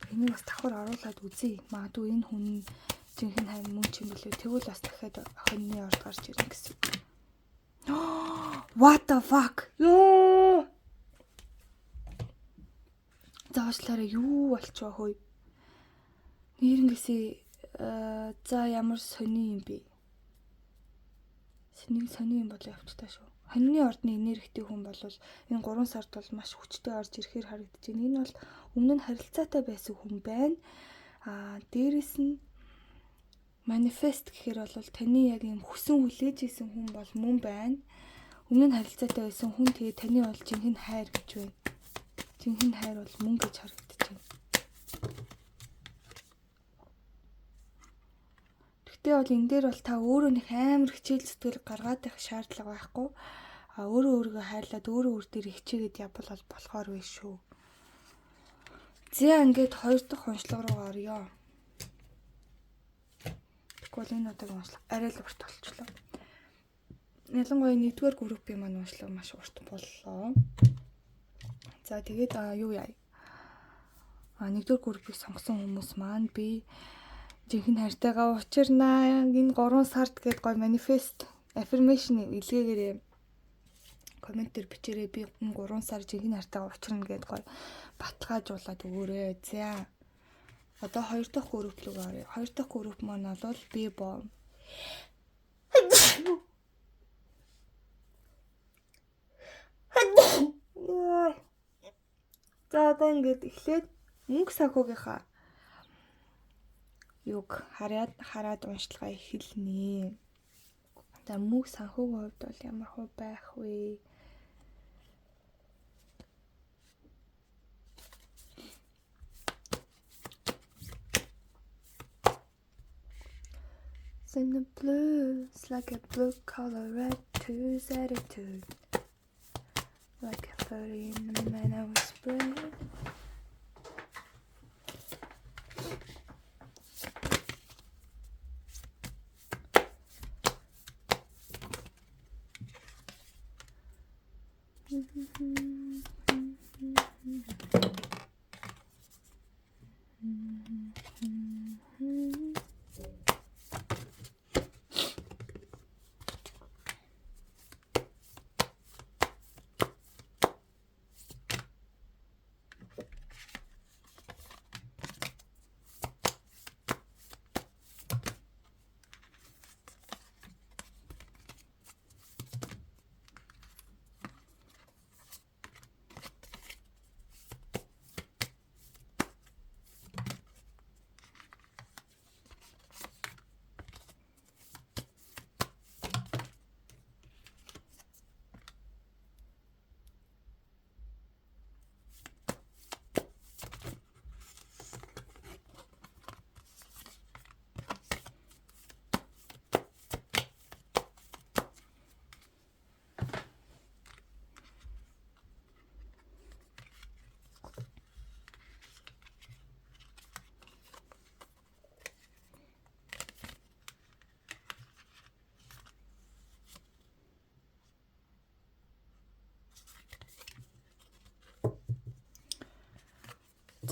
Энийг бас давхар оруулаад үзье. Магадгүй энэ хүн жинхэнэ хайр мөн ч юм билүү. Тэгвэл бас дахиад хоньны орд гарч ирнэ гэсэн. What the fuck? Ёо. Заашлаараа юу болчихоо хөөе. Нэрнгэсээ за ямар сони юм бэ? Сони юм бол явчтаа шүү. Хоньны ордны энергитэй хүн бол энэ 3 сард бол маш хүчтэй орж ирэхээр харагдаж байна. Энэ бол өмнө нь харилцаатай байсан хүн байна. Дээрэс нь манифест гэхээр бол таны яг юм хүсэн хүлээж исэн хүн бол мөн байна. Өмнө нь харилцаатай байсан хүн тэгээ таны бол жинхэнэ хайр гэж байна. Жинхэнэ хайр бол мөн гэж харагдаж байна. Тэгтээ бол энэ дээр бол та өөрөө нэг амар хичээл зүтгэл гаргаад байх шаардлага байхгүй. Өөрөө өөрийгөө хайрлаад өөрөө өөр дээр хичээгээд явбал бол болохоор вэ шүү. За ингээд 2 дахь уншлага руу орё. Тэгвэл энэ удаагийн уншлага арай л урт болчихлоо. Ялангуяа 1-р группийн маань уншлага маш урт боллоо. За тэгээд юу яа? 1-р группийг сонгосон хүмүүс маань би жинхэнэ хайртайгаа учирнаа. Энэ 3 сард гээд гой манифест affirmation илгээгээрээ комментээр бичээрэй. Би энэ 3 сар жинхэнэ хайртайгаа учирна гээд гой баталгаажуулаад өгөөрэй. За одоо 2 дахь групп руу оръё. 2 дахь групп маань бол би боо. За одоо ингээд эхлээд мөнгө санхүүгийнхаа юг хараад уншлагаа эхэлнэ. За мөнгө санхүүгийн хувьд бол ямар хувь байх вэ? in the blues, like a blue-collar red two's attitude, like a 30 in the meadow spread.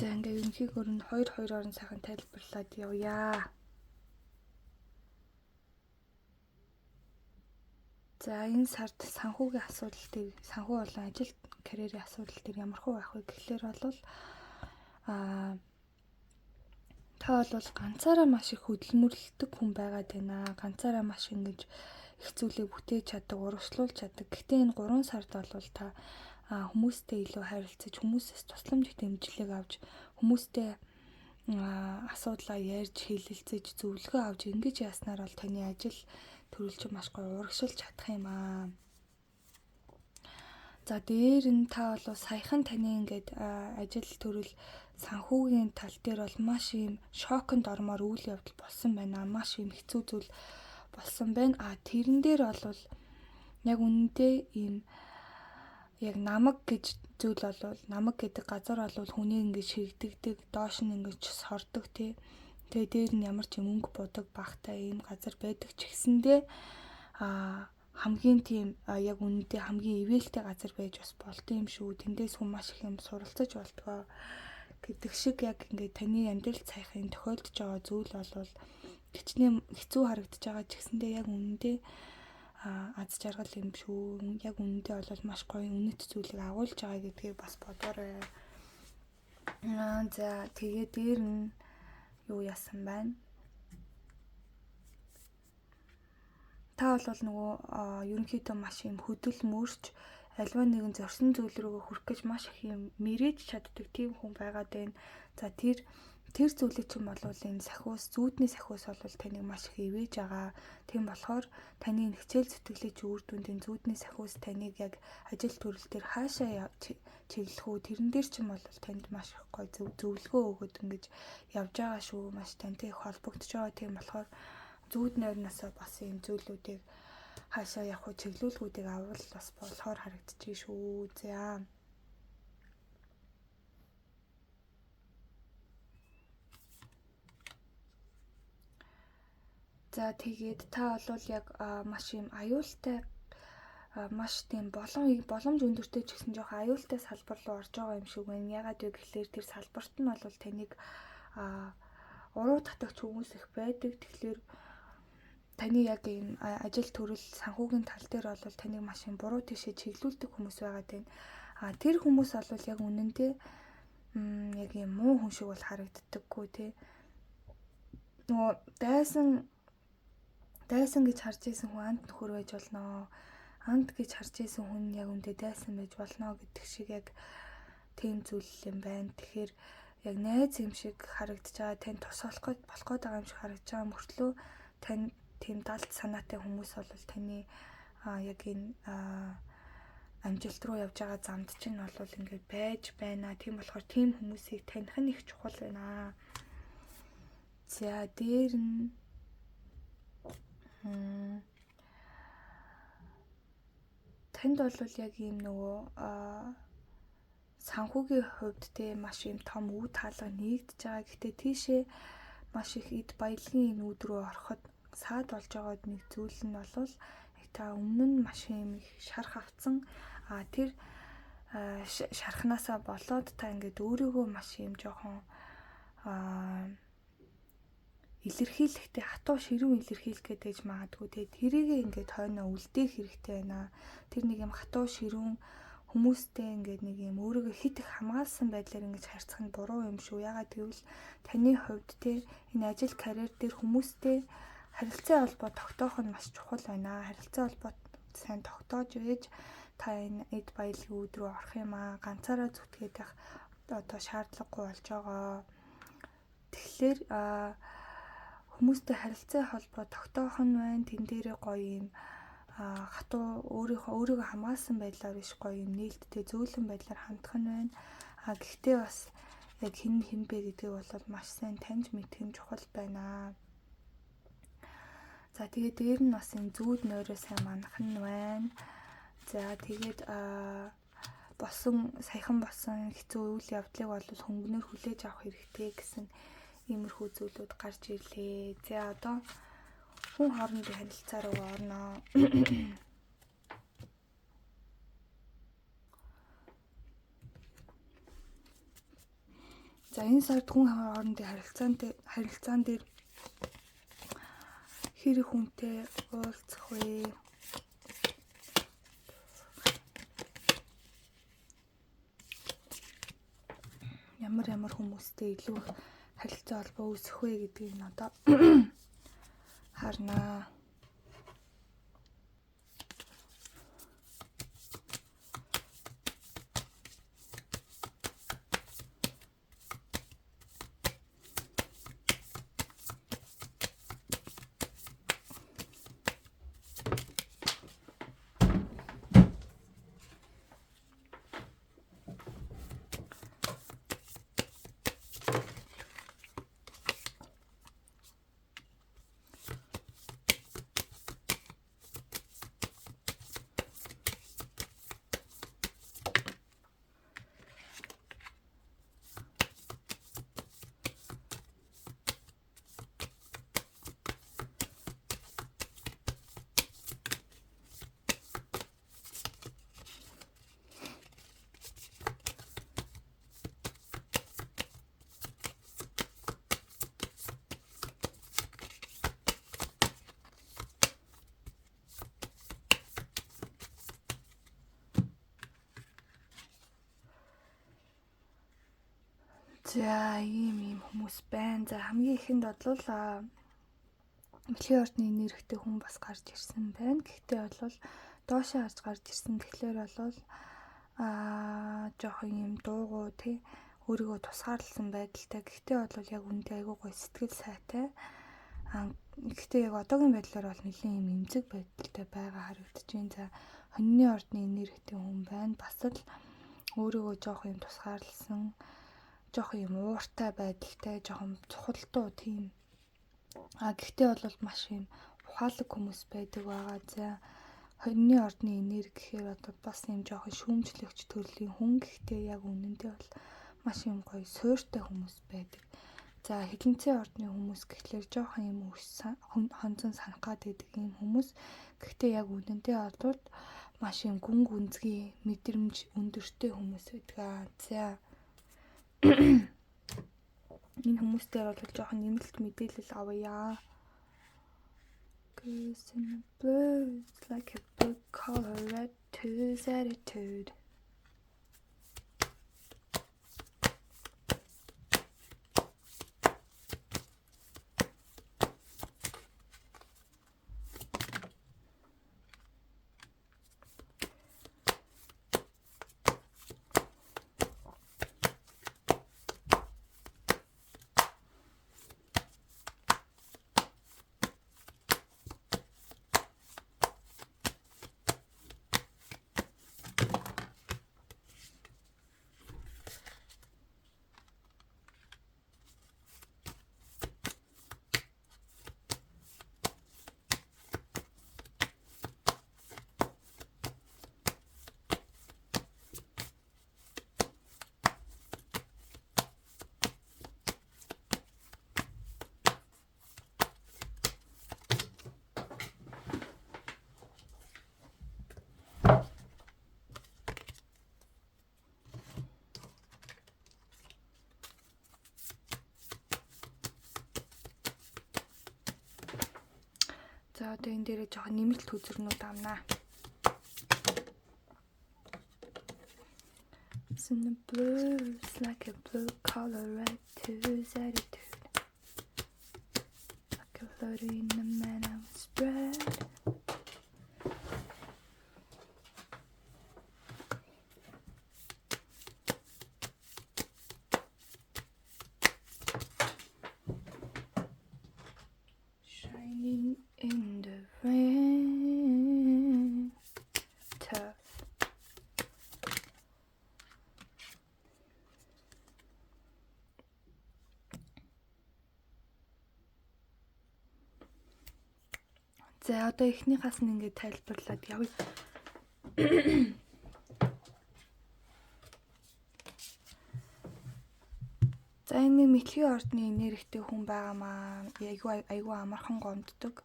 За ингээ ерөнхийдөө нь 2-2-оор нь сайхан тайлбарлаад явъя. За энэ сард санхүүгийн асуудал дээр, санхүү болон ажил карьерийн асуудал дээр ямар хөө байх вэ гэхлээр бол та бол ганцаараа маш их хөдөлмөрлөдөг хүн байгаад байна. Ганцаараа маш ингэж их зүйлийг бүтээж чаддаг, урагшлуулж чаддаг. Гэхдээ энэ 3 сард бол та хүмүүстэй илүү харилцаж, хүмүүсээс тусламж дэмжлэг авч, хүмүүстэй асуудлаа ярьж, хэлэлцэж, зөвлөгөө авч ингэж яаснаар бол таны ажил төрөлж маш гоё урагшилж чадах юм аа. За дээр нь та бол саяхан таны ингээд ажил төрөл санхүүгийн тал дээр бол маш ийм шоконд ормоор үйл явдал болсон байна. Маш ийм хэцүү зүйл болсон байна. Тэрэн дээр бол яг үнэндээ ийм яг намаг гэж зүйл бол намаг гэдэг газар бол хүний ингэж шигдэгдэг, доош нь ингэж сордог тий. Тэгээ дээр нь ямар ч мөнгө будаг багтай ийм газар байдаг ч гэсэндээ хамгийн тийм яг үнэндээ хамгийн ивэлтэй газар байж бас болдсон юм шүү. Тэндээс хүн маш их юм суралцаж болтгоо гэдэг шиг яг ингээд таны амьдрал цайхын тохиолдож байгаа зүйл бол хичнээн хэцүү харагдаж байгаа ч гэсэндээ яг үнэндээ аз жаргал юм шүү. Яг үнэндээ бол маш гоё үнэт зүйлийг агуулж байгаа гэдгийг бас бодоорой. За тэгээ дээр нь юу яасан байна? Та бол нөгөө ерөнхийдөө маш юм хөдөлмөрч альва нэгэн зорьсон зүйл рүү хүрэх гэж маш их юм мэрэж чаддаг тийм хүн байгаад байна. За тэр зүйлийг чинь бол энэ сахиус, зүүдний сахиус бол таныг маш их ивэж байгаа. Тийм болохоор таны хичээл зүтгэлээ чи үр дүнд энэ зүүдний сахиус таныг яг ажил төрөл дээр хаашаа чиглэх үү? Тэрэн дээр чинь бол танд маш их гоё зөвлөгөө өгöd ингэж явж байгаа шүү. Маш тантай их холбогдож байгаа. Тийм болохоор зүүд нойрноосоо бас ийм зүйлүүдийг хаашаа явах уу, чиглүүлгүүдийг авал бас болохоор харагдчихжээ шүү. За тэгээд та бол яг маш юм аюултай маш тийм боломж өндөртэй ч гэсэн жоохон аюултай салбар руу орж байгаа юм шиг байна. Ягаад вэ гэхлээр тэр салбарт нь бол таныг уруу татагч хүмүүс их байдаг. Тэгэхээр таны яг ийм ажил төрөл санхүүгийн тал дээр бол таныг маш юм буруу тийшээ чиглүүлдэг хүмүүс байгаад байна. Тэр хүмүүс бол яг үнэндээ яг юм муу хүн шиг бол харагддаггүй тий. Нөгөө дайсан гэж харж ийсэн хүн амт нөхөр байж болно. Амт гэж харж ийсэн хүн яг үндэ дайсан байж болно гэдэг шиг яг тийм зүйл юм байна. Тэгэхээр яг найз юм шиг харагдаж байгаа, тань тус болох гээд байгаа юм шиг харагдаж байгаа мөртлөө тань тийм далд санаатай хүмүүс бол таны яг энэ амжилт руу явж байгаа замд чинь бол ингээд байж байна. Тийм болохоор тийм хүмүүсийг таних нь их чухал байна. За дээр нь Танд бол яг ийм нөгөө санхүүгийн хувьд те маш юм том үе таалга нэгдэж байгаа. Гэхдээ тийшээ маш их эд баялагын энэ үд рүү ороход саад болж байгаа нэг зүйл нь бол яг та өмнө нь маш юм их шарх авцсан. Тэр шархнаасаа болоод та ингээд өөрийгөө маш юм жоохон илэрхийлэхтэй хатуу ширүүн илэрхийлэх гэж магадгүй. Тэгээд тэрийг ингээд хойноо үлдээх хэрэгтэй байна. Тэр нэг юм хатуу ширүүн хүмүүстэй ингээд нэг юм өөрийгөө хит их хамгаалсан байдлаар ингэж харьцах нь буруу юм шүү. Ягаад гэвэл таны хувьд те энэ ажил карьер дээр хүмүүстэй харилцаа холбоо тогтоох нь маш чухал байна. Харилцаа холбоо сайн тогтоож байж та энэ эд баялагын үд рүү орох юм аа. Ганцаараа зүтгээд байх одоо шаардлагагүй болж байгаа. Тэгэхээр хүмүүстэй харилцаа холбоо тогтоох нь байна. Тэн дээрээ гоё юм хатуу өөрийгөө хамгаалсан байдлаар биш гоё юм нээлттэй зөөлөн байдлаар хандах нь байна. Гэхдээ бас яг хэн бэ гэдгийг бол маш сайн таньж мэдэх нь чухал байна. За тэгээд дээр нь бас энэ зүүд нойроо сайн манах нь байна. За тэгээд саяхан болсон хэцүү үйл явдлыг бол хөнгөнөр хүлээж авах хэрэгтэй гэсэн иймэрхүү зүйлүүд гарч ирлээ. За одоо хүн хоорондын харилцаа руу орноо. За энэ сард хүн хоорондын харилцаан дээр хэрэг хүнтэй уулзах вэ? Ямар хүмүүстэй илүү харилцаа холбоо үүсэх вэ гэдгийг нь одоо харнаа. За ийм хүмүүс байна. За хамгийн ихэнд бодлоо дэлхийн ордны нэрхтээ хүн бас гарч ирсэн байна. Гэхдээ бол доошоо харж гарч ирсэн. Тэгэхээр бол жоохон юм дуугуу тий өөрийгөө тусгаарлсан байдалтай. Гэхдээ бол яг үндэ айгүй гоё сэтгэл сайтай. Гэхдээ яг одоогийн байдлаар бол нэлийн юм эмзэг байдалтай байгаа харагдаж байна. За хоньны ордны нэрхтээ хүн байна. Бас л өөрийгөө жоохон юм тусгаарлсан, жоохон юм ууртай байдалтай, жоохон цухалдуу тийм. Гэхдээ бол маш юм ухаалаг хүмүүс байдаг байгаа. За хоньны ордны энерги гэхээр одоо бас юм жоохон шүүмжлэгч төрлийн хүн. Гэхдээ яг үнэндээ бол маш юм гоё суйртай хүмүүс байдаг. За хилэнцээ ордны хүмүүс гэхлээр жоохон юм хонцон санах гад байдаг юм хүмүүс. Гэхдээ яг үнэндээ бол маш юм гүн гүнзгий мэдрэмж өндөртэй хүмүүс байдаг. За энэ хүмүүстэй бол жоохон нэмэлт мэдээлэл авъя. Goes in the blues like a book called Red Two's Attitude. За одоо энэ дээрээ жоохон нэмэлт үзэрнүүд авнаа. In the blues like a blue collar red to his attitude, like a floater in the man I was spread. Shining in the rain, tough. За одоо эхнийхээс нь ингээд тайлбарлаад явъя. За энэ мэтлэгийн ордны нэрхтээ хүн байгаамаа. Айгүй амархан гомддог.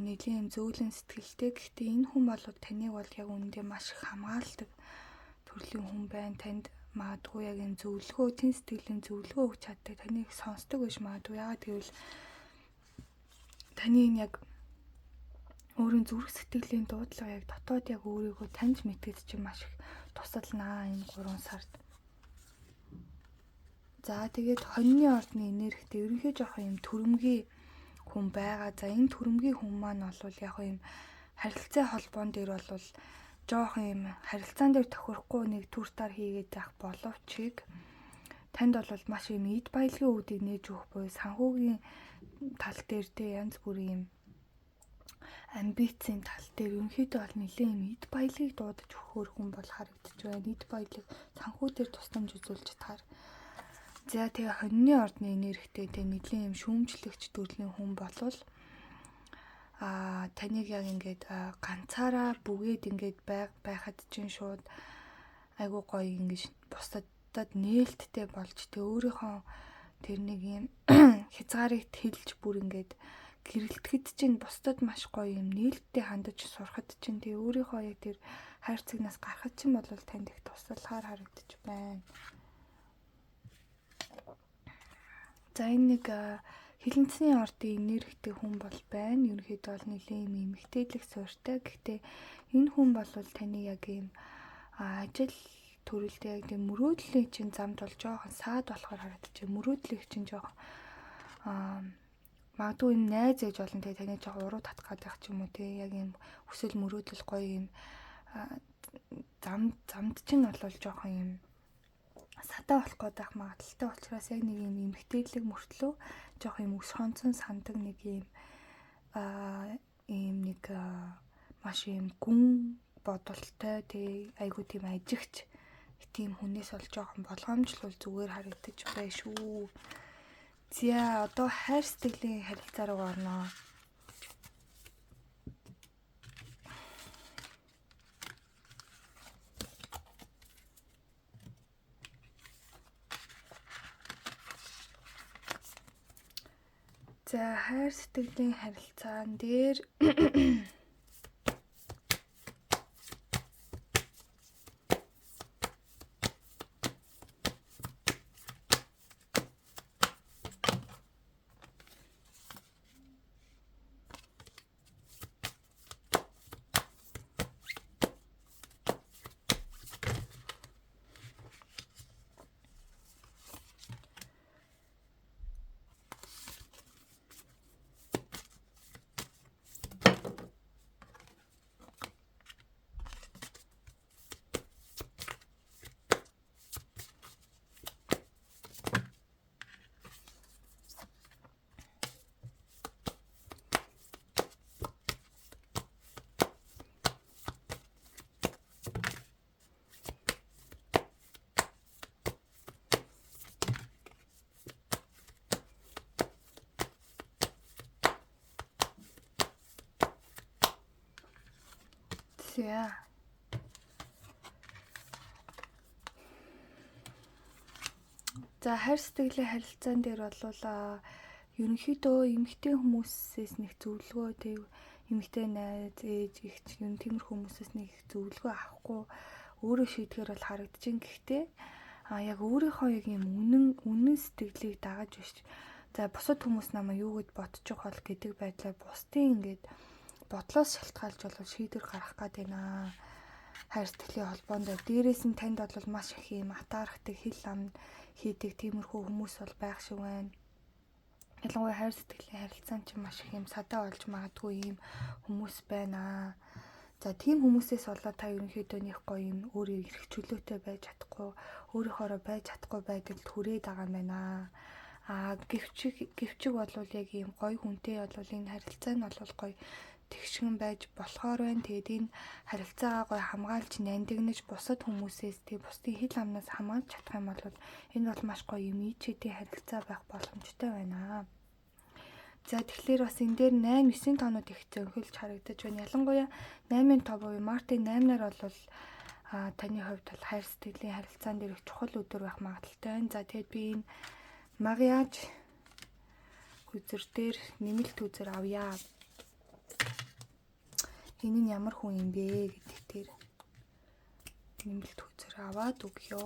Нэлийн зөөлөн сэтгэлтэй. Гэхдээ энэ хүн бол таныг бол яг үүндээ маш их хамгаалдаг төрлийн хүн байна. Танд магадгүй яг энэ зөвлөгөө, тэн сэтгэлийн зөвлөгөө өгч чаддаг. Таныг сонсдог байж магадгүй. Яагаад гэвэл таны энэ яг өөрийн зүрх сэтгэлийн дуудлага яг дотоод яг өөрийгөө таньж мэдгээд чинь маш их тусалнаа энэ 3 сард. За тэгээд хоньны ордны энергитэй ерөнхий жоохон юм төрөмгийн хүн байгаа. За энэ төрөмгийн хүн маань бол яг юм харилцаа холбоон дээр бол жоохон юм харилцаан дээр тохирохгүй нэг төртаар хийгээд байх боловч танд бол маш юм эд баялагын үүдийг нээж өгөх буюу санхүүгийн тал дээр янз бүрийн юм амбицийн тал дээр ерөнхийдөө бол нэлээд юм эд баялагыг дуудаж өгөхөр хүн бол харагдаж байна. Эд баялаг санхүү дээр тусламж үзүүлж чадхаар. За тэгээ хоньны ордны энергитэй нэлээд юм шүүмжлэгч төрлийн хүн болвол таныг яг ингээд ганцаараа бүгээд ингээд байхад чинь шууд айгуу гоё ингэж бусдад нээлттэй болж тэ өөрийнхөө тэр нэг юм хязгаарыг тэлж бүр ингээд гэрэлтгэд чинь бусдад маш гоё юм нээлттэй хандаж сурахад чинь тэг өөрийнхөө яг тэр хайр цэгнээс гарахад чинь бол танд их туслахаар харагдаж байна. За энэ нэг хилэнцний ордын энергитэй хүн бол байна. Ерөнхийдөө бол нэлийн юм эмгтээдлэх суурьтай. Гэхдээ энэ хүн бол таны яг юм ажил төрөлтэй яг тийм мөрөөдлийн чинь замд бол жоохон саад болохоор харагдаж байна. Мөрөөдлийг чинь жоохон магадгүй юм найз ээж болон тэгээ таны жоохон уруу татах гэдэг ч юм уу те яг юм хүсэл мөрөөдөл гоё юм замд чинь бол жоохон юм сатаа болох гээд байх магадaltaй учраас яг нэг юм эмгтээдлэг мөртлөө жоохон юм өс хонцон сандаг нэг юм нэг маш юм гүн бодолтой тэг айгуу тийм ажигч тийм хүнээс бол жоохон болгоомжлол зүгээр харагдаж бай шүү. За одоо хайр сэтгэлийн харилцаа руу орноо. За хайр сэтгэлийн харилцаан дээр За хайр сэтгэлийн харилцаан дээр бол ерөнхийдөө эмэгтэй хүмүүсээс нэг зөвлөгөө тэг эмэгтэй найз ээж ихч юм тиймэрхүү хүмүүсээс нэг зөвлөгөө авахгүй өөрөө шийдэхэр бол харагдаж байна. Гэхдээ яг өөрийнхөө яг юм үнэн сэтгэлийг дагаж биш За бусад хүмүүс намайг юу гэж бодчих бол гэдэг байдлаар бусдын ингээд бодлоос шалтгаалж бол шийдвэр гаргах гээд байна. Хайр сэтгэлийн холбоонд дээрээс нь танд бол маш их юм атаархдаг хэл ам хийдэг тиймэрхүү хүмүүс бол байх шиг байна. Ялангуяа хайр сэтгэлийн харилцаан чинь маш их юм садаа болж магадгүй юм хүмүүс байна. За тийм хүмүүсээс болоод та ерөнхийдөө нэг гоё юм өөрийн эрх чөлөөтэй байж чадахгүй, өөрийнхоороо байж чадахгүй байдалд хүрээд байгаа юм байна. Гэвчиг бол яг ийм гоё хүнтэй бол энэ харилцаа нь бол гоё тэгшгэн байж болохоор байна. Тэгээд энэ харилцаагаа гоё хамгаалж нандинаж бусад хүмүүсээс тэг бусдын хэл амнаас хамгаалж чадах юм бол энэ бол маш гоё юм ичээдийн харилцаа байх боломжтой байна. За тэгэхээр бас энэ дээр 8 9 тоонууд их зөнхөлж харагдаж байна. Ялангуяа 8-ын тоо буюу Мартын 8-наар бол таны хувьд бол хайр сэтгэлийн харилцаан дээр их чухал өдөр байх магадaltaй байна. За тэгээд би энэ Магиаж үзэр дээр нэмэлт үзэр авъя. Энэ нь ямар хүн юм бэ гэдэг дээр нэмэлт үзэр аваад өгье.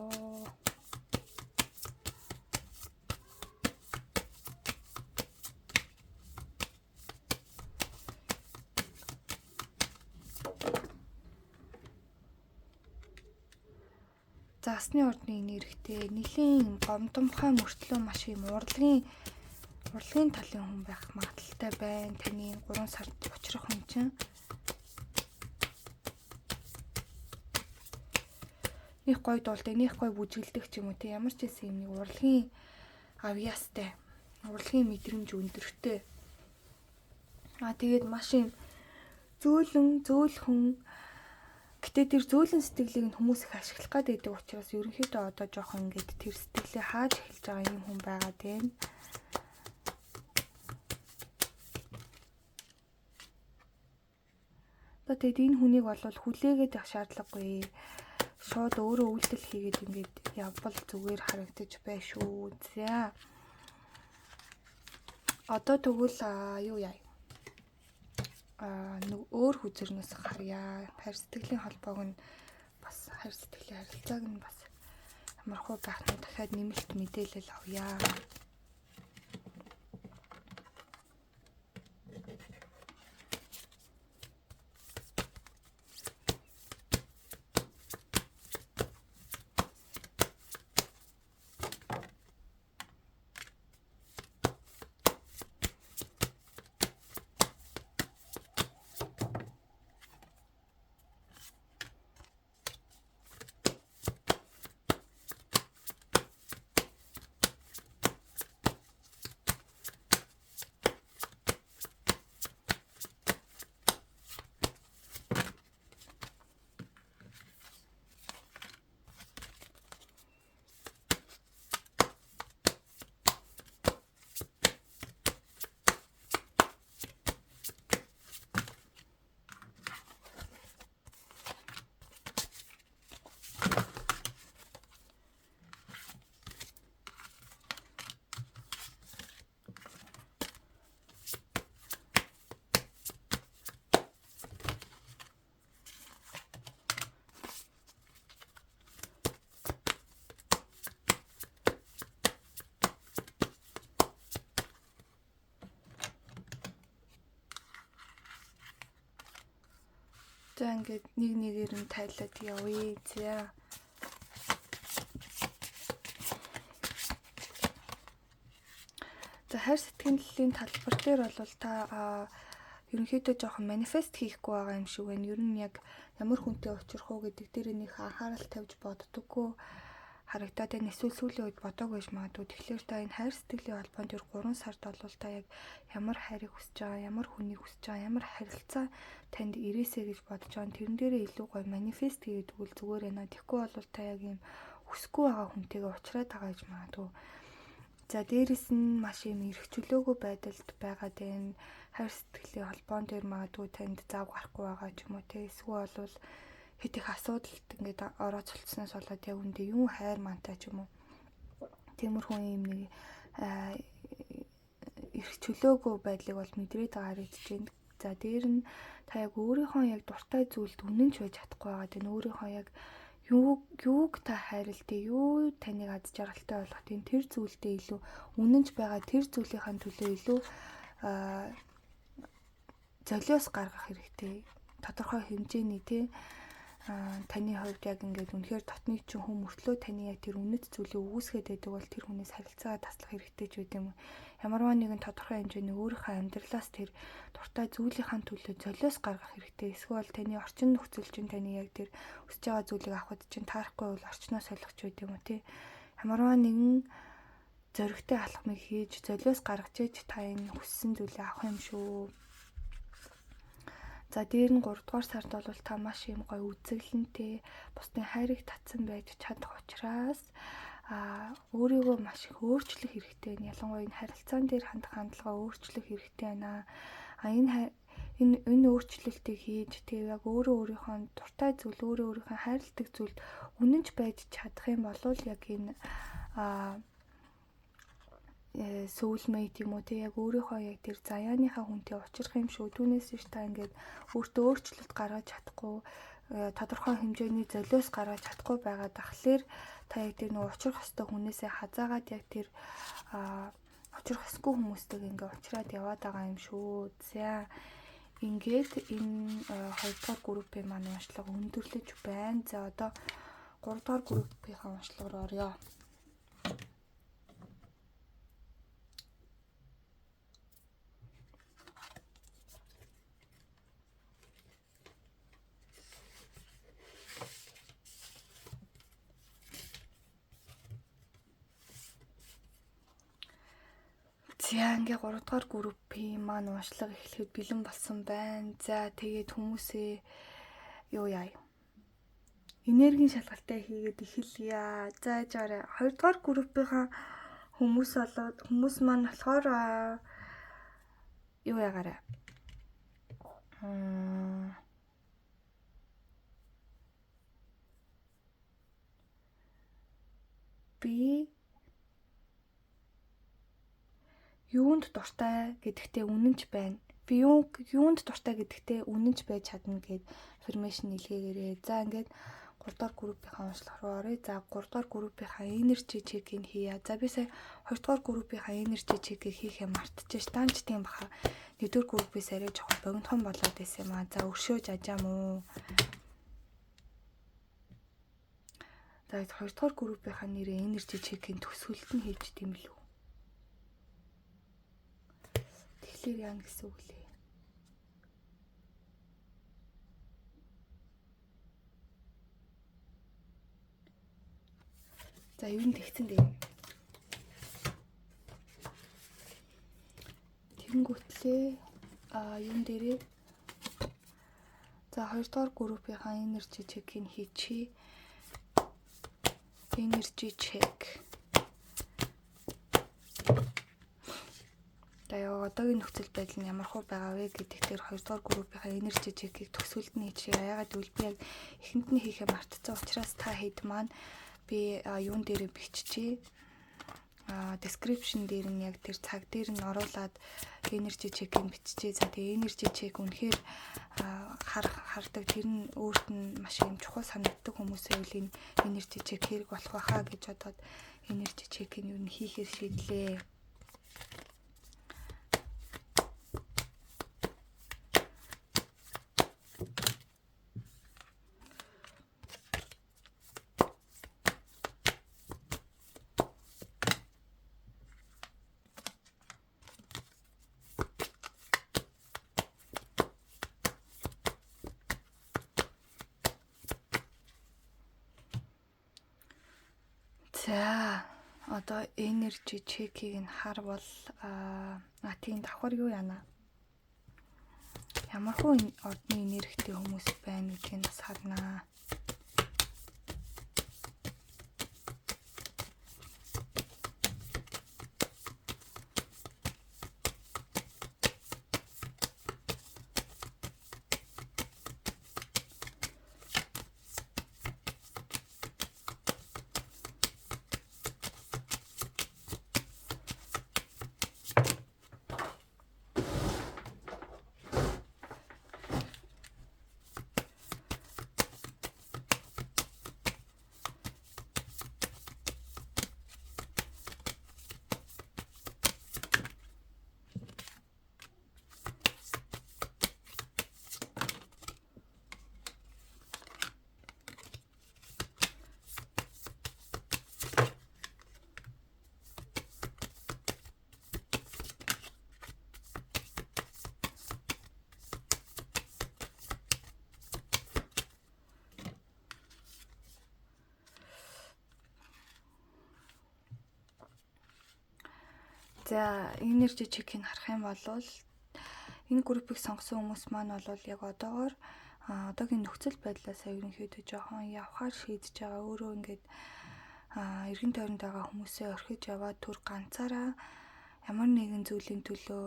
Засны ордны нэрхтээ нэлийн гомдомхой мөртлөө маш юм урлагийн талын хүн байх магадaltaй байна. Таны 3 сард учрах хүн чинь нэг гоё дуулдаг, нэг гоё бүжгэлдэг ч юм уу те ямар ч байсан юм нэг урлагийн авьяастай, урлагийн мэдрэмж өндөртэй. Тэгээд маш юм зөөлхөн гэтээ тэр зөөлөн сэтгэлийг нь хүмүүс их ашиглах гээд байдаг учраас ерөнхийдөө одоо жоохон ингээд тэр сэтгэлээ хааж эхэлж байгаа юм хүн байгаад байна. Тэгээд энэ хүнийг бол хүлээгээд явах шаардлагагүй. Шууд өөрөө үйлдэл хийгээд ингээд явбал зүгээр харагдаж бай шүү. За. Одоо тэгвэл юу яа? Өөр хүзэрнээс харъя. Хайр сэтгэлийн холбоог нь бас хайр сэтгэлийн харилцааг нь бас ямархуу байх нь дахиад нэмэлт мэдээлэл авъя. За ингээд нэг нэгээр нь тайлаад явъя. За. За хайр сэтгэлийн талбар дээр бол та ерөнхийдөө жоохон манифест хийхгүй байгаа юм шиг байна. Ер нь яг ямар хүнтэй учрах уу гэдэг дээр нэг анхаарал тавьж боддоггүй харагдаад байна. Эсвэл сүүлийн үед бодоагүй гэж магадгүй. Тэгэхээр та энэ хайр сэтгэлийн холбоон дээр 3 сард бол та яг ямар хайрыг хүсэж байгаа, ямар хүнийг хүсэж байгаа, ямар харилцаа танд ирээсэй гэж бодож байгаа. Тэрэн дээрээ илүү гоё манифест хийгээд өгвөл зүгээр байна. Тэгэхгүй бол та яг юм хүсэхгүй байгаа хүнтэйгээ уулзраад байгаа гэж магадгүй. За дээрэс нь маш юм эрх чөлөөгүй байдалд байгаад байна. Хайр сэтгэлийн холбоон дээр магадгүй танд зав гарахгүй байгаа ч юм уу те. Эсвэл бол хэд их асуудалд ингээд ороод цолцсноос болоод яг үндэ юу хайр мантай ч юм уу. Тиймэрхүү юм нэг эрх чөлөөгүй байдлыг бол мэдрээд байгаа гэж байна. За дээр нь та яг өөрийнхөө яг дуртай зүйлд үнэнч байж чадахгүй байгаа. Тэгээ өөрийнхөө яг юуг та хайрлтыг, юу таныг аз жаргалтай болгох тийм тэр зүйлдээ илүү үнэнч байгаа тэр зүйлийнхаа төлөө илүү золиос гаргах хэрэгтэй. Тодорхой хэмжээний таны хувьд яг ингээд үнэхээр дотны чинь хүн мөртлөө таны яг тэр үнэт зүйлийг үүсгээд байдаг бол тэр хүнээс харилцаагаа таслах хэрэгтэй ч үгүй юм. Ямарваа нэгэн тодорхой хэмжээний өөрийнхөө амьдралаас тэр дуртай зүйлийнхаа төлөө золиос гаргах хэрэгтэй. Эсвэл таны орчин нөхцөл чинь таны яг тэр хүсэж байгаа зүйлийг авахд чинь таарахгүй бол орчноо солих ч үгүй юм уу тий. Ямарваа нэгэн зөрөгтэй алхмыг хийж золиос гаргаж иж та энэ хүссэн зүйлээ авах юм шүү. За дээр нь 3 дугаар сард бол та маш юм гоё үзэсгэлэнтэй бусдын хайрыг татсан байж чадах учраас өөрийгөө маш их өөрчлөх хэрэгтэй. Ялангуяа энэ харилцаан дээр хандах хандлага өөрчлөх хэрэгтэй байна. Энэ өөрчлөлтийг хийж яг өөрийнхөө дуртай зүйл, өөрийнхөө хайрладаг зүйлд үнэнч байж чадах юм бол яг энэ soulmate юм уу тий яг өөрийнхөө яг тэр заяаныхаа хүнтэй уулзах юм шүү. Түүнээс биш та ингээд өөртөө өөрчлөлт гаргаж чадахгүй тодорхой хэмжээний золиос гаргаж чадахгүй байгаа дахлаар та яг тэр нэг уулзах хөстэй хүнээсээ хазаагаад яг тэр уулзах хөсгүй хүмүүстэйг ингээд уулзраад яваад байгаа юм шүү. За ингээд энэ 2 дугаар группийн маань уншлага өндөрлөж байна. За одоо 3 дугаар группийнхаа уншлага руу оръё. За ингээ 3 дугаар группийн маань уншлага эхлэхэд бэлэн болсон байна. За тэгээд хүмүүсээ юу яа. Энергийн шалгалтаа хийгээд эхэлье. За жаарэ 2 дугаар группийнхаа хүмүүс маань болохоор юу ягаарэ. Би юунд дуртай гэдэгтээ үнэнч байна. Би юунд дуртай гэдэгтээ үнэнч байж чадна гэд информашн илгээгээрэй. За ингээд 3 дугаар группийнхаа уншлах руу оръё. За 3 дугаар группийнхаа energy check-ийг хийя. За би сая 2 дугаар группийнхаа energy check-ийг хийхээ мартчихэж таамч тийм баха. 1 дугаар группээс арай жоохон богинохон болоод байсан юм аа. За өршөөж ажаам уу. За 2 дугаар группийнхаа нэрээ energy check-ийн төсөөлт нь хийж тийм л үү. Тэгэхээр яа гэсэн үг лээ. За юу н тэгсэн дээ. Тэнгүүтлээ юун дээрээ за 2 дугаар группийнхаа energy check-ийг хийчихье. Energy check. Тэгээ одоогийн нөхцөл байдал нь ямар хөө байгаа вэ гэдэг дээр 2 дугаар группийнхаа energy check-ийг төсөөлт нь хийж яагаад гэвэл би яг эхэнд нь хийхээ мартцсан учраас та хэд маань би юун дээр биччихье. Description дээр нь яг тэр цаг дээр нь оруулаад energy check-ийг биччихье. За тэгээ energy check үнэхээр хардаг тэр нь өөрт нь маш юм чухал санагддаг хүмүүсээ үл энэ energy check хэрэг болох байхаа гэж бодоод energy check-ийг юу н хийхээр шийдлээ. За одоо energy check-ийг нь харвал тийм давхар юу яана. Ямар хөө ордны энергитэй хүмүүс байна гэдгийг бас харнаа. За энержи чекийг харах юм бол энэ группийг сонгосон хүмүүс маань бол яг одоогоор одоогийн нөхцөл байдлаасаа ерөнхийдөө жоохон явхаар шийдэж байгаа. Өөрөө ингээд эргэн тойронд байгаа хүмүүсээ орхиж яваад түр ганцаараа ямар нэгэн зүйлийн төлөө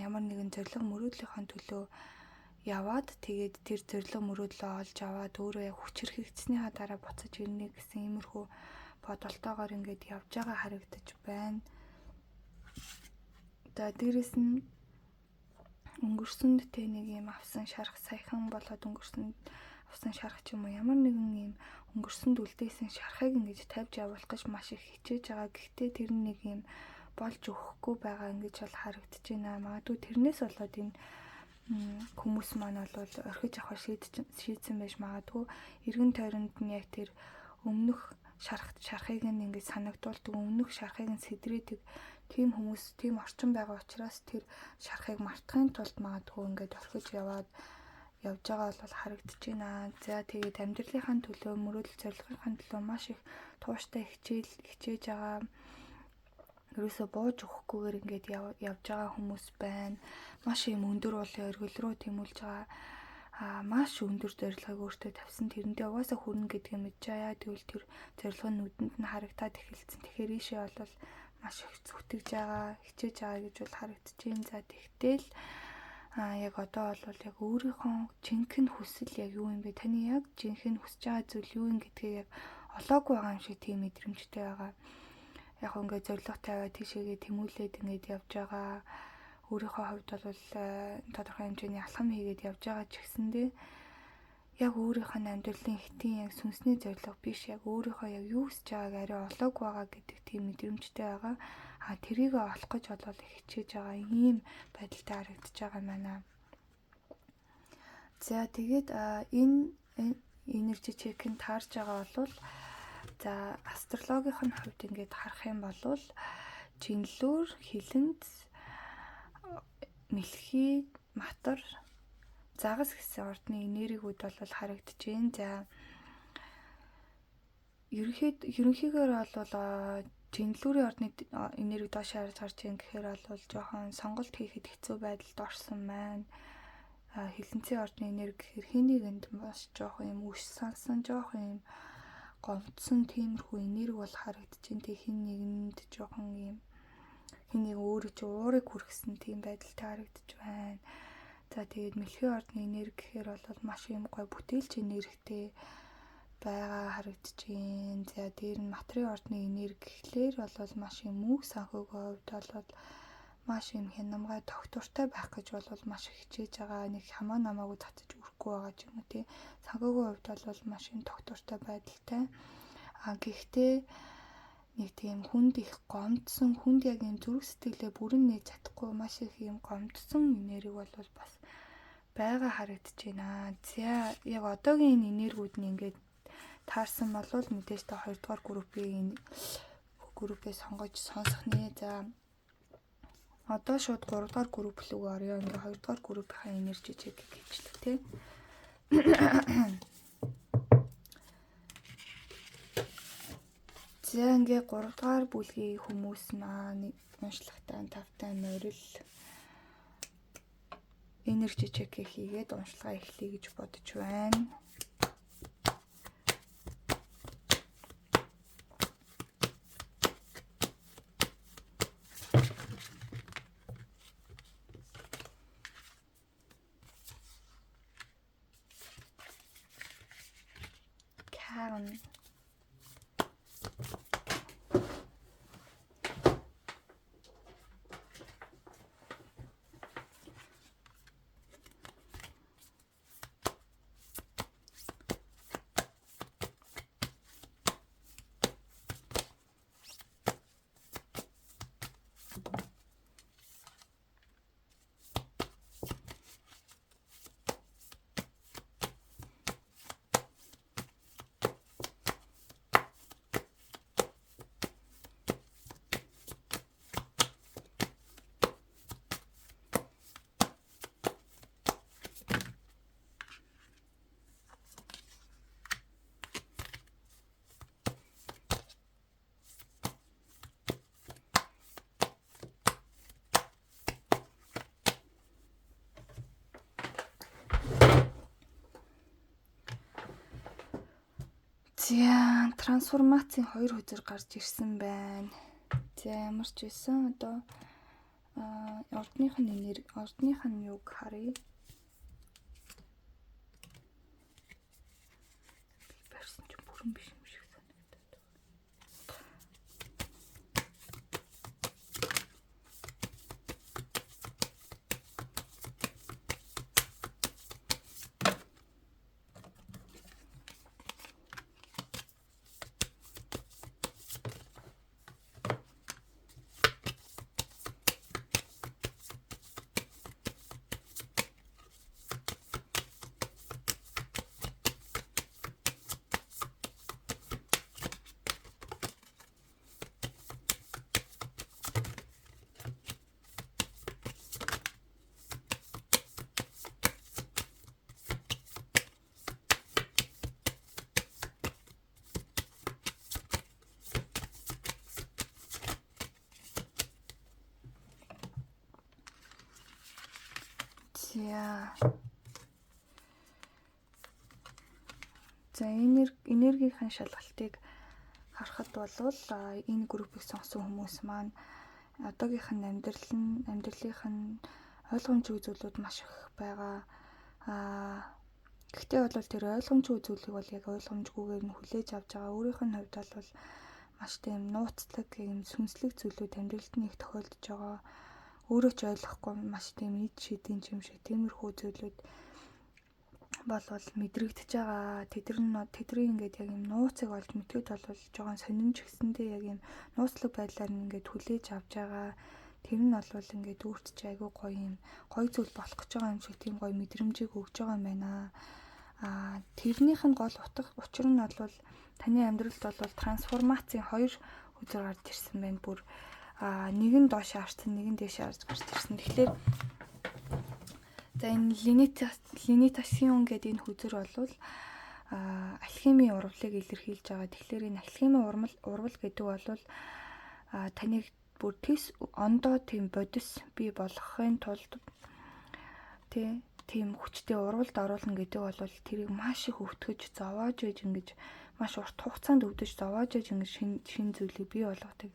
ямар нэгэн зорилго мөрөөдлийнхөө төлөө яваад тэгээд тэр зорилго мөрөөдлөө олж аваад өөрөө яг хүч хэрхэгдснийхаа дараа буцаж ирнэ гэсэн иймэрхүү бодолтойгоор ингээд явж байгаа харагдаж байна. За дээрэс нь өнгөрсөнд тэ нэг юм авсан шарах саяхан болоод өнгөрсөнд авсан шарах ч юм уу ямар нэгэн юм өнгөрсөнд үлдээсэн шарахыг ингэж тавьж явуулах гэж маш их хичээж байгаа. Гэхдээ тэр нэг юм болж өгөхгүй байгаа ингэж бол харагдаж байна. Магадгүй тэрнээс болоод энэ хүмүүс маань бол орхиж авах шийдсэн байж магадгүй. Эргэн тойронд нь яг тэр өмнөх шарахыг нь ингэж санагдуулдаг, өмнөх шарахыг нь сэдрээдэг тийм хүмүүс, тийм орчин байгаа учраас тэр шарахыг мартахын тулд магадгүй ингээд орхиж явж байгаа бол харагдаж байна. За тэгээд амьдралынхаа төлөө, мөрөөдөл зорилгынхаа төлөө маш их тууштай хичээж байгаа. Ерөөсө бууж өгөхгүйгээр ингээд явж байгаа хүмүүс байна. Маш юм өндөр уулын оргил руу тэмүүлж байгаа. Маш өндөр зорилгыг өөртөө тавьсан. Тэрэндээ угаасаа хүрнэ гэдгийг мэдж байгаа. Тэгвэл тэр зорилго нь нүдэнд нь харагдаад эхэлсэн. Тэгэхээр ийшээ бол маш их зүтгэж байгаа, хичээж байгаа гэж бол харагдаж байна. За тэгтэл яг одоо бол яг өөрийнхөө жинхэнэ хүсэл яг юу юм бэ? Таны яг жинхэнэ хүсэж байгаа зүйл юу юм гэдгийг яг олоогүй байгаа юм шиг тийм мэдрэмжтэй байгаа. Яг ингээд зорилго тавиад тийшээгээ тэмүүлээд ингээд явж байгаа. Өөрийнхөө хувьд бол тодорхой хэмжээний алхам хийгээд явж байгаа ч гэсэндээ яг өөрийнхөө амьдралын хэтийн яг сүнсний зорилго биш, яг өөрийнхөө яг юу хүсэж байгааг арай олоогүй байгаа гэдэг тийм мэдрэмжтэй байгаа. Тэрийг олох гэж бол хичээж байгаа ийм байдалтай харагдаж байгаа юм байна. За тэгээд энэ энержи чекийг таарж байгаа бол за астрологийн хувьд ингээд харах юм бол жинлүүр, хилэнц, мэлхий, матар, загас гэсэн ордны энергиуд бол харагдаж байна. За ерөнхийдөө бол жинлүүрийн ордны энерги доош харж байна гэхээр бол жоохон сонголт хийхэд хэцүү байдалд орсон байна. Хилэнцгийн ордны энерги гэхээр хэнийг маш жоохон юм үш сансан, жоохон юм гомдсон тиймэрхүү энерги бол харагдаж байна. Тэг хин нэгэнд жоохон юм хин нэг өөрөө чи уурыг хүргэсэн тийм байдалтай харагдаж байна. За тэгээд мэлхий ордны энерги гэхээр бол маш юм гой бүтээлч энергитэй байгаа харагдаж байна. За дээр нь материйн ордны энерги гэхлээр бол маш юм мөнх санхүүгийн хувьд бол маш юм хянамгай тогтвортой байх гэж бол маш их хичээж байгаа. Нэг хамаа намаагүй цацаж өрөхгүй байгаа ч юм уу тий. Санхүүгийн хувьд бол маш юм тогтвортой байдалтай. Гэхдээ нэг тийм хүнд их гомдсон, хүнд яг юм зүрх сэтгэлээ бүрэн нээж чадахгүй маш их юм гомдсон энерги бол бас байгаа харагдаж байна. За яг одоогийн энэ энергиуд нь ингээд таарсан бол мэдээж та 2 дугаар группээ сонгож сонсох нэ. За одоо шууд 3 дугаар групп рүү орё. Ингээ 2 дугаар группийн энержи чек хийчихлээ тий. За ингээ 3 дугаар бүлгийн хүмүүс маань уншлагатай тавтай морил энержи чек хийгээд уншлагаа эхлэе гэж бодож байна. За трансформацийн хоёр хөзөр гарч ирсэн байна. За ямар ч байсан одоо ордных нь юг харъя. Барьсан ч бүрэн биш юм шиг санагдаад. За энергийн шалгалтыг харахад бол энэ группийг сонсон хүмүүс маань одоогийнх нь амьдралынх нь ойлгомжгүй зүйлүүд маш их байгаа. Гэхдээ бол тэр ойлгомжгүй зүйлийг бол яг ойлгомжгүйгээр нь хүлээж авч байгаа. Өөрийнх нь хувьд бол маш тийм нууцлаг юм сүнслэг зүйлүүд амьдралд нь их тохиолдож байгаа. Өөрөө ч ойлгохгүй маш тийм ид шидийн юм шиг тиймэрхүү зүйлүүд болвол мэдрэгдэж байгаа. Тэдний ингээд яг юм нууцыг олж мэдхэд бол жоохон сонирмж гисэндээ яг юм нууцлаг байдлаар нь ингээд хүлээж авч байгаа. Тэр нь бол ингээд өөрт ч айгүй гоё юм гоё зүйл болох гэж байгаа юм шиг тийм гоё мэдрэмжийг өгж байгаа юм байна. Тэрнийх нь гол учир нь бол таны амьдралд бол трансформацийн хоёр үзэр гарч ирсэн байна. Бүр нэг нь доош харсан, нэг нь дээш гарч ирсэн. Тэгэхээр за энэ линитасьон гэдэг энэ хүзэр бол алхимийн урвалыг илэрхийлж байгаа. Тэгэхээр энэ алхимийн урвал гэдэг бол таныг бүр тис ондоо тийм бодис бий болгохын тулд тийм хүчтэй урвалд оруулна гэдэг бол тэрийг маш их өвтгөж зовоож ээж ингэж маш урт хугацаанд өвдөж зовоож ээж ингэж шин зүйлийг бий болгодог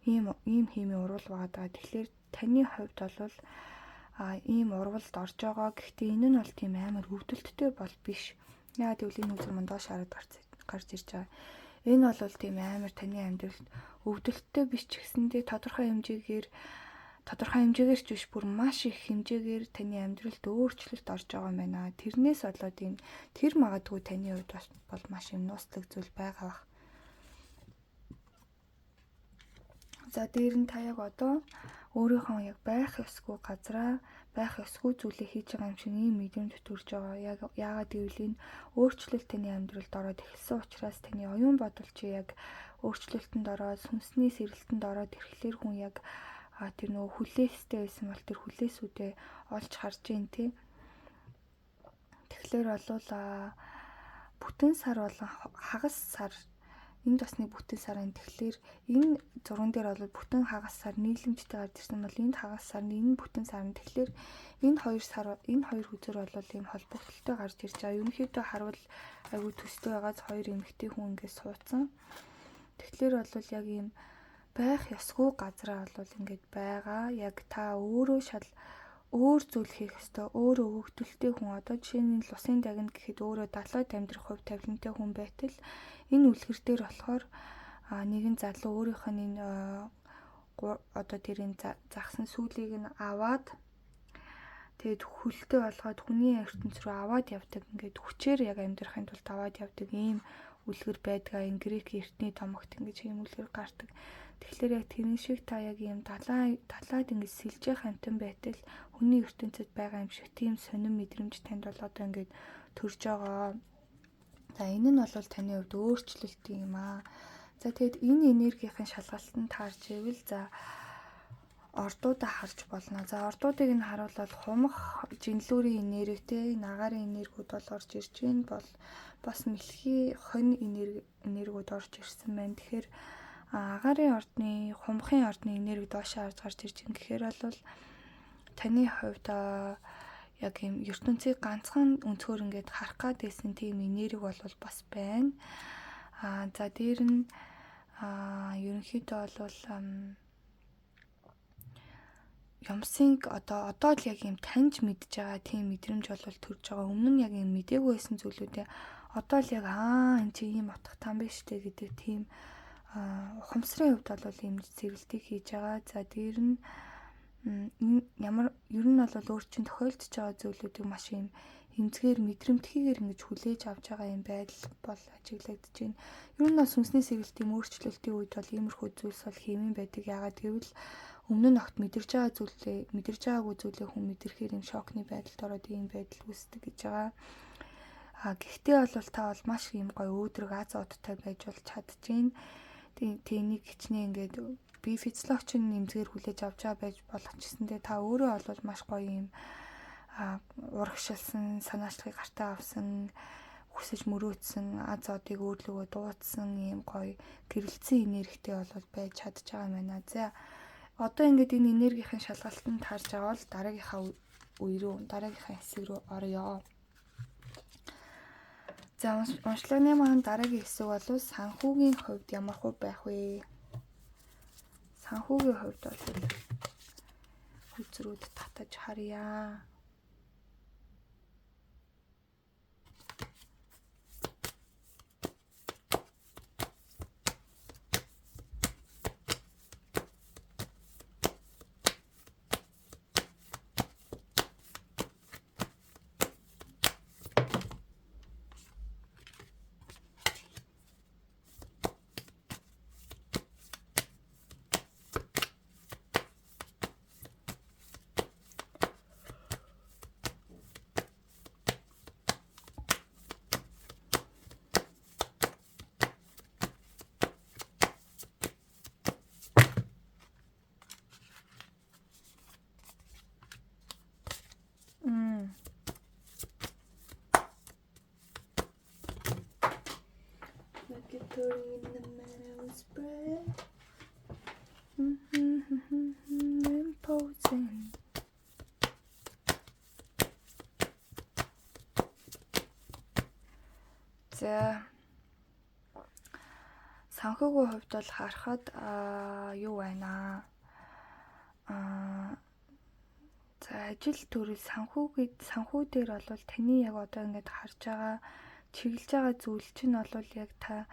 ийм химийн урвал байгаа. Тэгэхээр таны хувьд бол ийм урвалд орж байгаа. Гэхдээ энэ нь бол тийм амар өвдөлттэй бол биш. Яагаад гэвэл энэ үзэр мөн доош хараад гарч ирж байгаа. Энэ бол тийм амар таны амьдралд өвдөлттэй биш ч гэсэндээ тодорхой хэмжээгээр ч биш бүр маш их хэмжээгээр таны амьдралд өөрчлөлт орж байгаа юм байна. Тэрнээс болоод ийм тэр магадгүй таны хувьд бол маш юм нууцлаг зүйл байгаа бах. За дээр нь та яг одоо өөрийнхөө яг байх ёсгүй газараа байх ёсгүй зүйлийг хийж байгаа юм шиг ийм мэдрэмж төрж байгаа. Яагаад гэвэл энэ өөрчлөлт таны амьдралд ороод эхэлсэн учраас таны оюун бодол чи яг өөрчлөлтөнд ороод сүнсний сэрэлтэнд ороод ирэхлээр хүн яг тэр нөгөө хүлээстэй байсан бол тэр хүлээсүүдээ олж харж гин тий. Тэгэхээр бол бүтэн сар болон хагас сар энд басны бүтэн сарын тэгэхээр энэ зурган дээр бол бүтэн хагас сар нийлэмжтэй гарч ирсэн бол энд хагас сарны энэ бүтэн сар нь тэгэхээр энэ хоёр хүзэр бол ийм холбогдолтой гарч ирж байгаа. Ерөнхийдөө харвал айгүй төстэй байгааз хоёр эмэгтэй хүн ингээд суудсан. Тэгэхээр бол яг ийм байх ёсгүй газараа бол ингээд байгаа. Яг та өөрөө өөр зүйл хийх ёстой. Өөрөө өгөгдөлтэй хүн одоо жишээ нь лусын дагна гэхэд өөрөө далайд амьдрах хувь тавилантай хүн байтал энэ үлгэр дээр болохоор нэгэн залуу өөрийнх нь энэ одоо тэрийн загсан сүлийг нь аваад тэгээд хөлтэй болгоод хүний ертөнц рүү аваад явдаг. Ингээд хүчээр яг амьдрахын тулд аваад явдаг ийм үлгэр байдгаа. Энэ грек эртний томогт ингэж ийм үлгэр гардаг. Тэгэхээр яг тэрэн шиг та яг ийм далайд ингэж сэлж явах амтан байтал хүний ертөнцид байгаа юм шиг тийм сонирн мэдрэмж танд бол одоо ингэж төрж байгаа. За энэ нь бол таны хувьд өөрчлөлт юм аа. За тэгэд энэ энергийн шалгалтанд таарч ивэл за ордуудаа харж болно. За ордуудыг нь харуулбал хумх, жинлүүрийн энергитэй, нагарын энергиуд бол орж ирж гин бол бас мэлхий хонь энергиуд орж ирсэн байна. Тэгэхээр агарын ордны, хумхын ордны энерги доошоо гарч ирж гин гэхээр бол таны хувьд яг юм ертөнцийг ганцхан өнцгөр ингээд харах гадсэн тийм энерги бол бас байна. За дээр нь ерөнхийдөө бол юмсыг одоо л яг юм таньж мэдж байгаа тийм мэдрэмж бол төрж байгаа. Өмнө нь яг юм мдээгүй байсан зүйлүүдээ одоо л яг энэ чи ийм утгатай юм биш үү гэдэг тийм ухамсарын хувьд бол ийм зэрэлтийг хийж байгаа. За дээр нь ер нь бол өөр чинь тохиолдож байгаа зүйлүүдийг маш юм эмзгээр мэдрэмтгийгээр ингэж хүлээж авч байгаа юм байдал бол ажиглагдаж байна. Ер нь бол сүнсний сэргэлтийн өөрчлөлтийн үед бол иймэрхүү зүйлс бол хэвэн байдаг. Яагаад гэвэл өмнө нь огт мэдэрж байгаагүй зүйлээ хүн мэдэрхээр юм шокны байдалд ороод ийм байдал үүсдэг гэж байгаа. Гэхдээ бол та бол маш юм гоё өөдрөг аз одтой байж бол чадчихээн. Тэнийг хичнээн ингээд би физиологч нэмзгээр хүлээж авч байгаа байж болох ч гэсэндээ та өөрөө бол маш гоё юм урагшилсан, санаачлагыг гартаа авсан, хүсэж мөрөөдсөн, аз одыг өөрлөгөө дуудсан ийм гоё гэрэлцсэн энергитэй бол байж чадж байгаа юм байна. За одоо ингээд энэ энергийн шалгалтанд харж байгаа бол дараагийнхаа хэсэг рүү орё. За уншлагын маань дараагийн хэсэг бол санхүүгийн хувьд ямар хөө байх вэ? Санхүүгийн хувьд бол үзрүүд татаж харъя. Turning in the meadow spread. Imposing. За санхүүгийн хувьд бол харахад юу байна за ажил төрөл санхүү дээр бол таны яг одоо ингэж харж байгаа чиглэж байгаа зүйл чинь бол яг та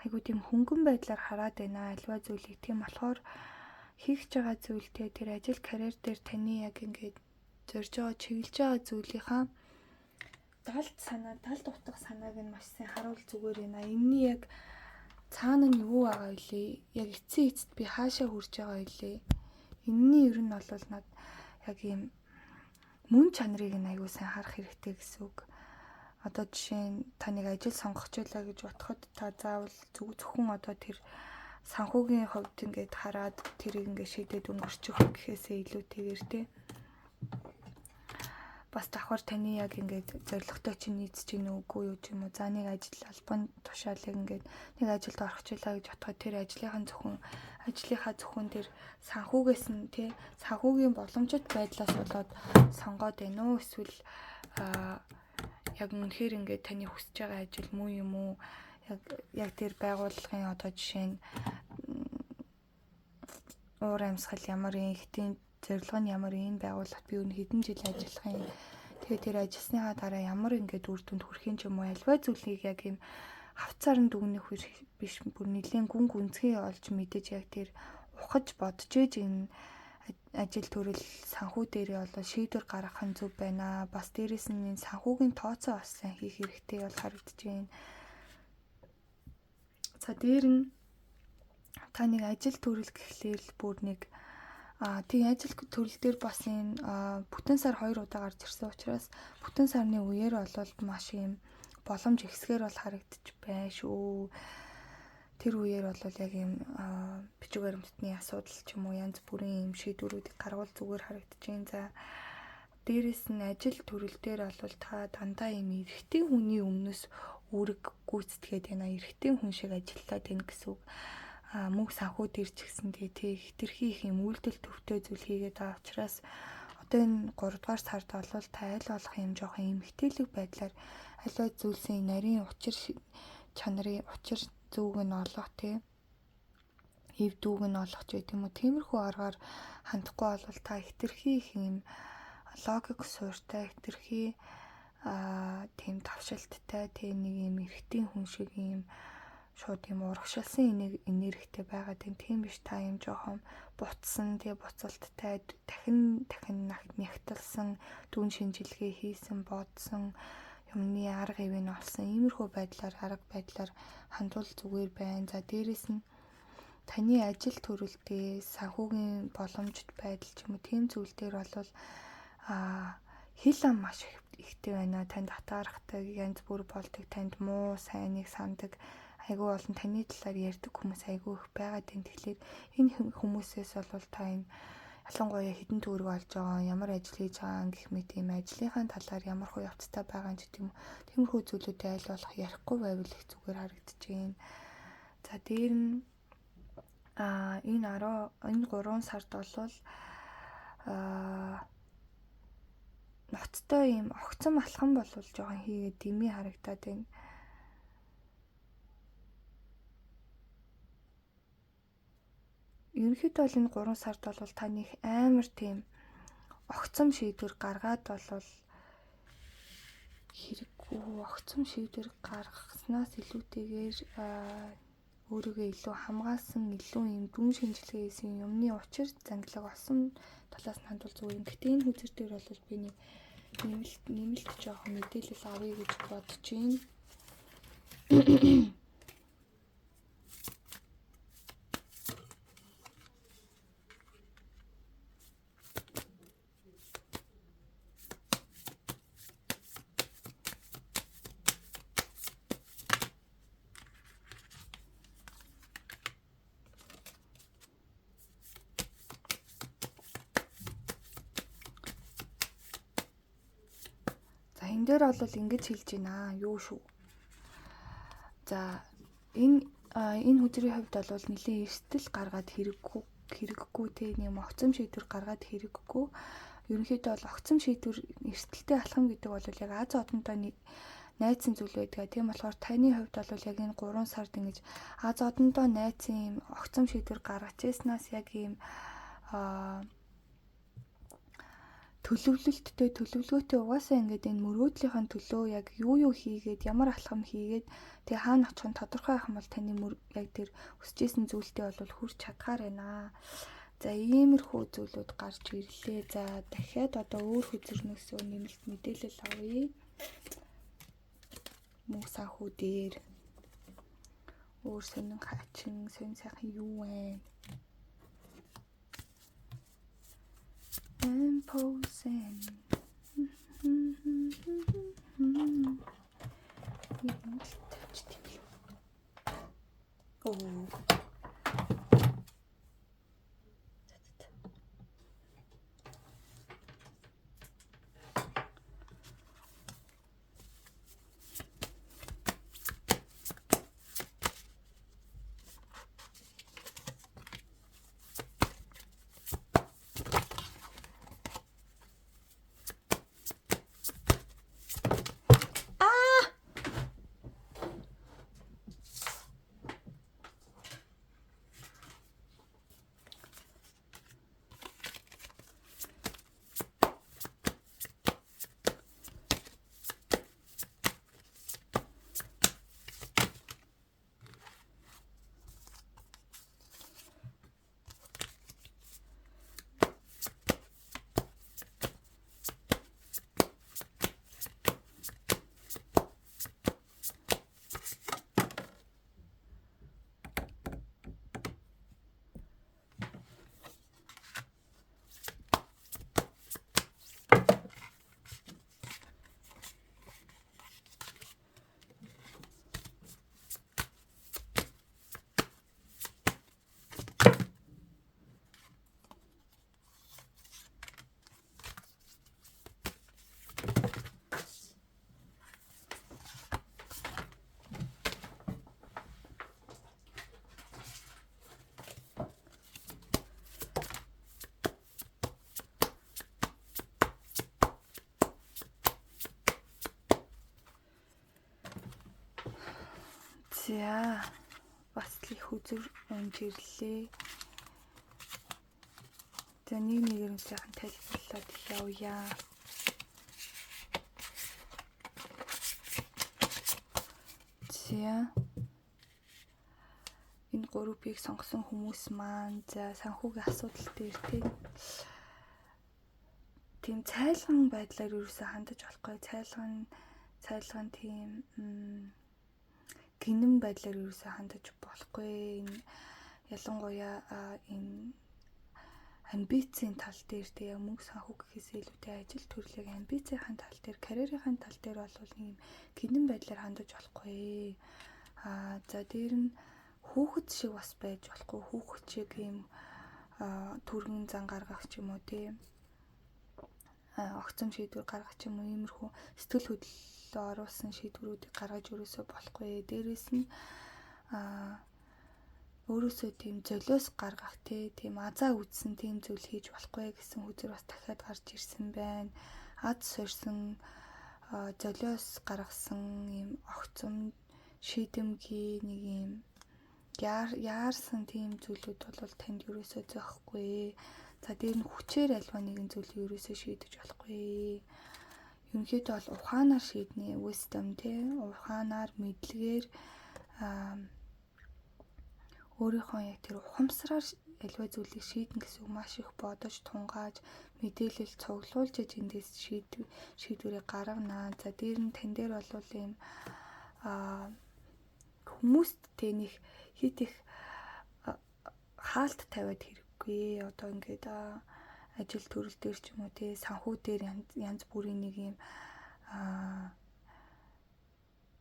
айгуу тийм хөнгөн байдлаар хараад байна. Альва зүйлийг тийм болохоор хийх байгаа зүйлтэй тэр ажил карьер дээр таны яг ингээд зорж байгаа чиглэж байгаа зүйлийнхаа далд утга санааг нь маш сайн харуул зүгээр байна. Энэний яг цаана нь юу байгаа вэ? Яг эцсид би хаашаа хүрж байгаа вэ? Энэний ер нь бол над яг ийм мөн чанарыг нь айгуу сайн харах хэрэгтэй гэсэн үг. Одоо жишээ нь та нэг ажил сонгох байлаа гэж бодоход та заавал зөвхөн одоо тэр санхүүгийн хувьд ингээд хараад тэрийг ингээд шийдээд өнгөрчих гэхээсээ илүүтэйгээр тий бас давхар таны яг ингээд зорилготой чинь нийцэж гинэ үгүй юу ч юм уу. За нэг ажил албан тушаалыг ингээд нэг ажилд орох байлаа гэж бодоход тэр ажлынхаа зөвхөн тэр санхүүгээс нь тий санхүүгийн боломжит байдлаас болоод сонгоод байна уу эсвэл яг үнэхээр ингээд таны хүсэж байгаа ажил муу юм уу? Яг тэр байгууллагын одоо жишээ нь уур амьсгал ямар ихтэй зорилго нь ямар энэ байгууллагт би өнө хэдэн жил ажиллах юм. Тэгээд тэр ажилласныхаа дараа ямар ингээд үр дүнд хүрэх юм уу? Альва зүйлийг яг юм хавцаар нь дүгнэх биш бүр нэлийн гүн гүнзгий олж мэдэж яг тэр ухаж бодож ээж энэ ажил төрөл санхүү дээрээ бол шийдвэр гаргах нь зөв байна. Бас дээрэс нь санхүүгийн тооцоо бас сайн хийх хэрэгтэй бол харагдаж байна. За дээр нь та нэг ажил төрөл гэхлээр л бүр нэг тийм ажил төрөл дээр бас энэ бүтэн сар 2 удаа гарч ирсэн учраас бүтэн сарны үеэр бол маш юм боломж ихсгээр бол харагдаж байна шүү. Тэр үеэр бол яг юм бичиг баримтны асуудал ч юм уу янз бүрийн юм шийдвэрүүдийг гаргуул зүгээр харагдаж байна. За дээрэс нь ажил төрөл дээр бол та дандаа юм эрэгтэй хүний өмнөөс үүрэг гүйцэтгээд байна. Эрэгтэй хүн шиг ажиллаад байна гэсэн үг. Мөнх санхүү дээр ч гэсэндээ тий хитрхи их юм үйлдэл төвтэй зүйл хийгээд байгаа учраас одоо энэ 3 дугаар сард бол та аль болох юм жоохон эмгтээлэг байдлаар аливаа зүйлсийн нарийн учир зүүг нь олох тийм эв дүүг нь олох ч гэдэг юм уу. Тиймэрхүү аргаар хандахгүй бол та хитрхи их юм логик суурьтай, хитрхи тийм тавшилттай, тийм нэг юм эрэгтэй хүн шиг юм шууд юм урагшилсан энергитэй байгаа тийм биш. Та юм жоохон буцсан, тэгээ буцалттай, дахин нягтлсан, дүн шинжилгээ хийсэн, бодсон, юмны арга ивэн олсон иймэрхүү арга байдлаар хандвал зүгээр байна. За дээрэс нь таны ажил төрөлтөө санхүүгийн боломжит байдал ч юм уу тийм зүйл дээр бол хэл ам маш ихтэй байна. Танд хатаархдаг янз бүр болдог, танд муу сайныг сандаг айгүй олон таны талаар ярьдаг хүмүүс айгүй их байгаа тийм. Тэгэхээр энэ хүмүүсээс бол та энэ ялангуяа хэдэн төгрөг олж байгаа, ямар ажил хийж байгаа гэх мэт ийм ажлынхаа талаар ямар хөө явцтай байгаа ч гэдэм үү. Тиймэрхүү зүйлүүдээ аль болох ярихгүй байвал их зүгээр харагдаж байна. За дээр нь энэ 3 сард бол ноцтой ийм огцом алхам бол жоохон хийгээд дэмий харагдаад байна. Ерөнхийдөө бол энэ 3 сард бол таны амар тийм огцом шийдвэр гаргаад бол хэрэггүй. Огцом шийдвэр гаргаснаас илүүтэйгээр өөрийгөө илүү хамгаалсан, илүү юм дүн шинжилгээ хийсэн юмны учир зангилаг олсон талаас нь хандвал зүгээр юм. Гэтэ энэ хүзэр дээр бол би нэг нэмэлт жоохон мэдээлэл авъя гэж бодож байна. Энэ дээр бол ингэж хэлж байна. Юу шүү. За энэ хүзрийн хувьд бол нэлийн эрсдэл гаргаад хэрэггүй тийм юм огцом шийдвэр гаргаад хэрэггүй. Ерөнхийдөө бол огцом шийдвэр эрсдэлтэй алхам гэдэг бол яг аз одонтой найцсан зүйл байдаг. Тийм болохоор таны хувьд бол яг энэ 3 сард ингэж аз одонтой найцсан юм огцом шийдвэр гаргаж ирснаас яг ийм төлөвлөгөөтэй угаасаа ингээд энэ мөрөөдлийнхаа төлөө яг юу хийгээд ямар алхам хийгээд тэгээ хаана очих нь тодорхой байх юм бол таны яг тэр өсөжсэн зүйлтэй бол хүрч чадхаар байна. За иймэрхүү зүйлүүд гарч ирлээ. За дахиад одоо өөр хүзэрнөөс нэмэлт мэдээлэл авъя. Муу санхүү дээр өөр сонин хачин сонин сайхан юу вэ? And posing. Oh. За бас л их үзүр унжирлээ. За нэг сайхан тайлбарлаад явъя. За энэ группийг сонгосон хүмүүс маань за санхүүгийн асуудал дээр тийм цайлган байдлаар юусэн хандаж болохгүй. Цайлган тийм гинэн байдлаар юусэн хандаж болохгүй. Энэ ялангуяа энэ амбицийн тал дээр тэг мөнгө санхүү гэхээс илүүтэй ажил төрлөгийн амбицийн тал дээр, карьерийн тал дээр бол нэг юм гинэн байдлаар хандаж болохгүй. За дээр нь хүүхэд шиг бас байж болохгүй. Хүүхэд шиг юм түргэн зан гаргах ч юм уу тийм огцом шийдвэр гаргах ч юм уу иймэрхүү сэтгэл хөдлөлөө оруулсан шийдвэрүүдийг гаргаж өрөөсөө болохгүй. Дээрээс нь өөрөөсөө тийм золиос гаргах тийм азаа үзсэн тийм зүйл хийж болохгүй гэсэн үзэр бас дахиад гарч ирсэн байна. Аз сорьсон золиос гаргасан юм огцом шийдэмгий нэг юм яарсан тийм зүйлүүд бол танд ерөөсөө зөөхгүй. За дээр нь хүчээр альва нэгэн зүйлийг ерөөсөө шийдэж болохгүй. Ерөнхийдөө бол ухаанаар шийднэ. Wisdom тийм ухаанаар мэдлэгээр өөрийнхөө яг тэр ухамсараар альва зүйлийг шийднэ гэсэн үг маш их бодож тунгааж мэдээлэл цуглуулж эндээс шийдвэрийг гаргана. За дээр нь тань дээр бол ийм хүмүүст тэнийх хит их хаалт тавиад хэрэггүй. Одоо ингээд ажил төрөл дээр ч юм уу тий санхүү дээр янз бүрийн нэг юм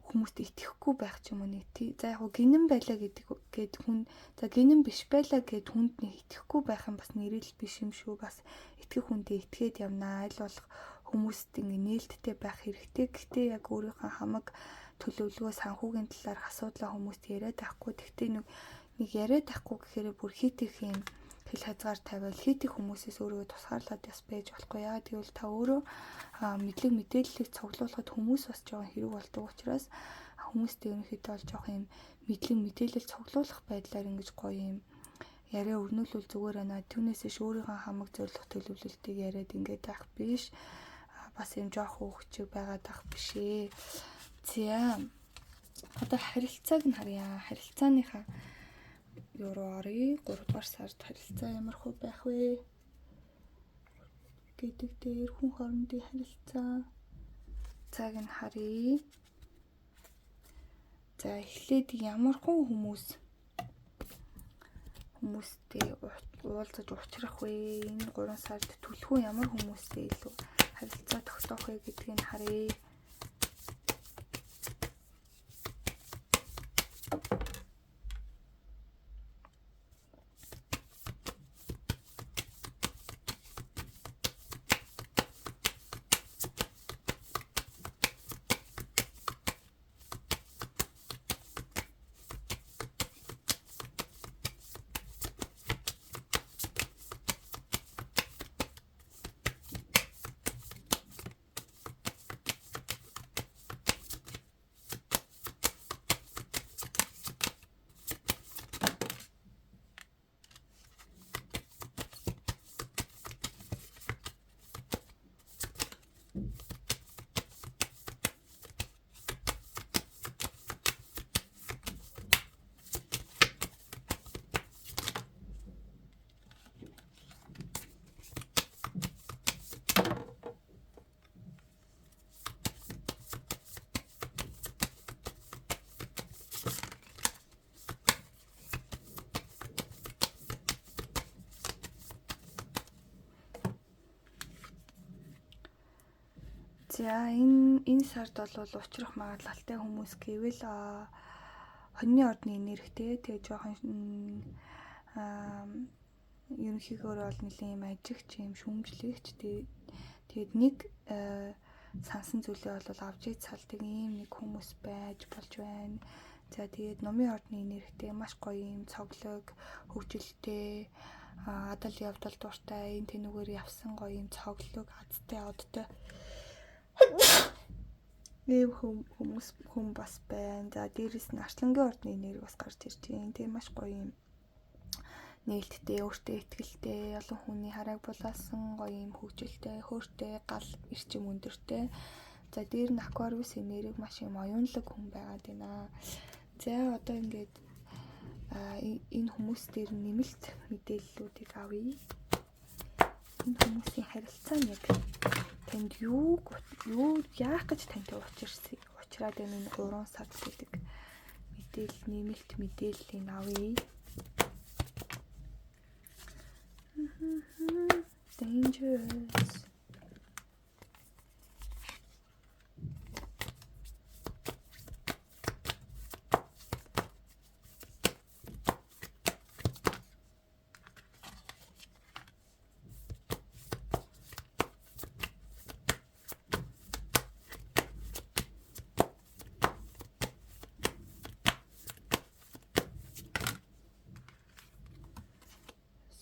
хүмүүст итгэхгүй байх ч юм уу нэг тий. За яг гинэн байлаа гэд хүн за гинэн биш байлаа гэд хүнд нэг итгэхгүй байх юм бас нэрэл биш юм шүү. Бас итгэх хүндээ итгээд явнаа. Аль болох хүмүүст ингэ нээлттэй байх хэрэгтэй. Гэхдээ яг өөрийнхөө хамаг төлөвлөгөө санхүүгийн талаар асуудлаа хүмүүст яриад байхгүй. Тэгтээ нэг яриад байхгүй гэхээр бүр хит их юм хэл хязгаар тавиал хит их хүмүүсээс өөрийгөө тусгаарлаад бас байж болохгүй. Яагаад гэвэл та өөрөө мэдлэг мэдээллийг цуглуулахад хүмүүс бас жоохон хэрэг болдог учраас хүмүүст ерөнхийдөө бол жоохон юм мэдлэг мэдээлэл цуглуулах байдлаар ингэж гоё юм яриа өрнүүлвэл зүгээр байна. Түүнээс иш өөрийнхөө хамаг зорилго төлөвлөлтийг яриад ингээд байх биш. Бас юм жоохон хөвчөг байгаад байх биш ээ. За одоо харилцааг нь харъя. Харилцааныхаа руу оръё. 3 дугаар сард харилцаа ямар хөө байх вэ гэдэг дээр хүн хоорондын харилцаа цаг нь харъя. За эхлээд ямар хүн хүмүүстэй уулзаж уулзрах вэ? Энэ 3 сард түлхүү ямар хүмүүстэй илүү харилцаа тогтоох вэ гэдгийг нь харъя. За энэ сард бол учрах магадлалтай хүмүүс гэвэл хоньны ордны энергтэй тэгээ жоохон ерөнхийдөө бол нэлийн юм ажигч юм шүүмжлэгч тэгээд нэг сансан зүйлээ бол авч иж салдаг ийм нэг хүмүүс байж болж байна. За тэгээд номын ордны энергтэй маш гоё юм цоглог хөгжилтэй адал явдал дуртай энэ тэнүүгээр явсан гоё юм цоглог азтай одтой ийм хүн бас байна. За дээрэс нь Арслангийн ордны нэр бас гарч ирж байна. Тийм маш гоё юм. Нээлттэй, өөртөө ихтэй, олон хүний харааг булаасан гоё юм хөгжилтэй, хөөртэй, гал эрчим өндөртэй. За дээр нь Aquarius-ийн нэрийг маш юм оюунлаг хүн байгаад байна. За одоо ингээд энэ хүмүүс дээр нэмэлт мэдээллүүдийг авъя. Энэ хүмүүсийн харилцаа яг танд юу яах гэж тантай уулзраад байна энэ 3 сар гэдэг нэмэлт мэдээллийг авъя. Dangerous.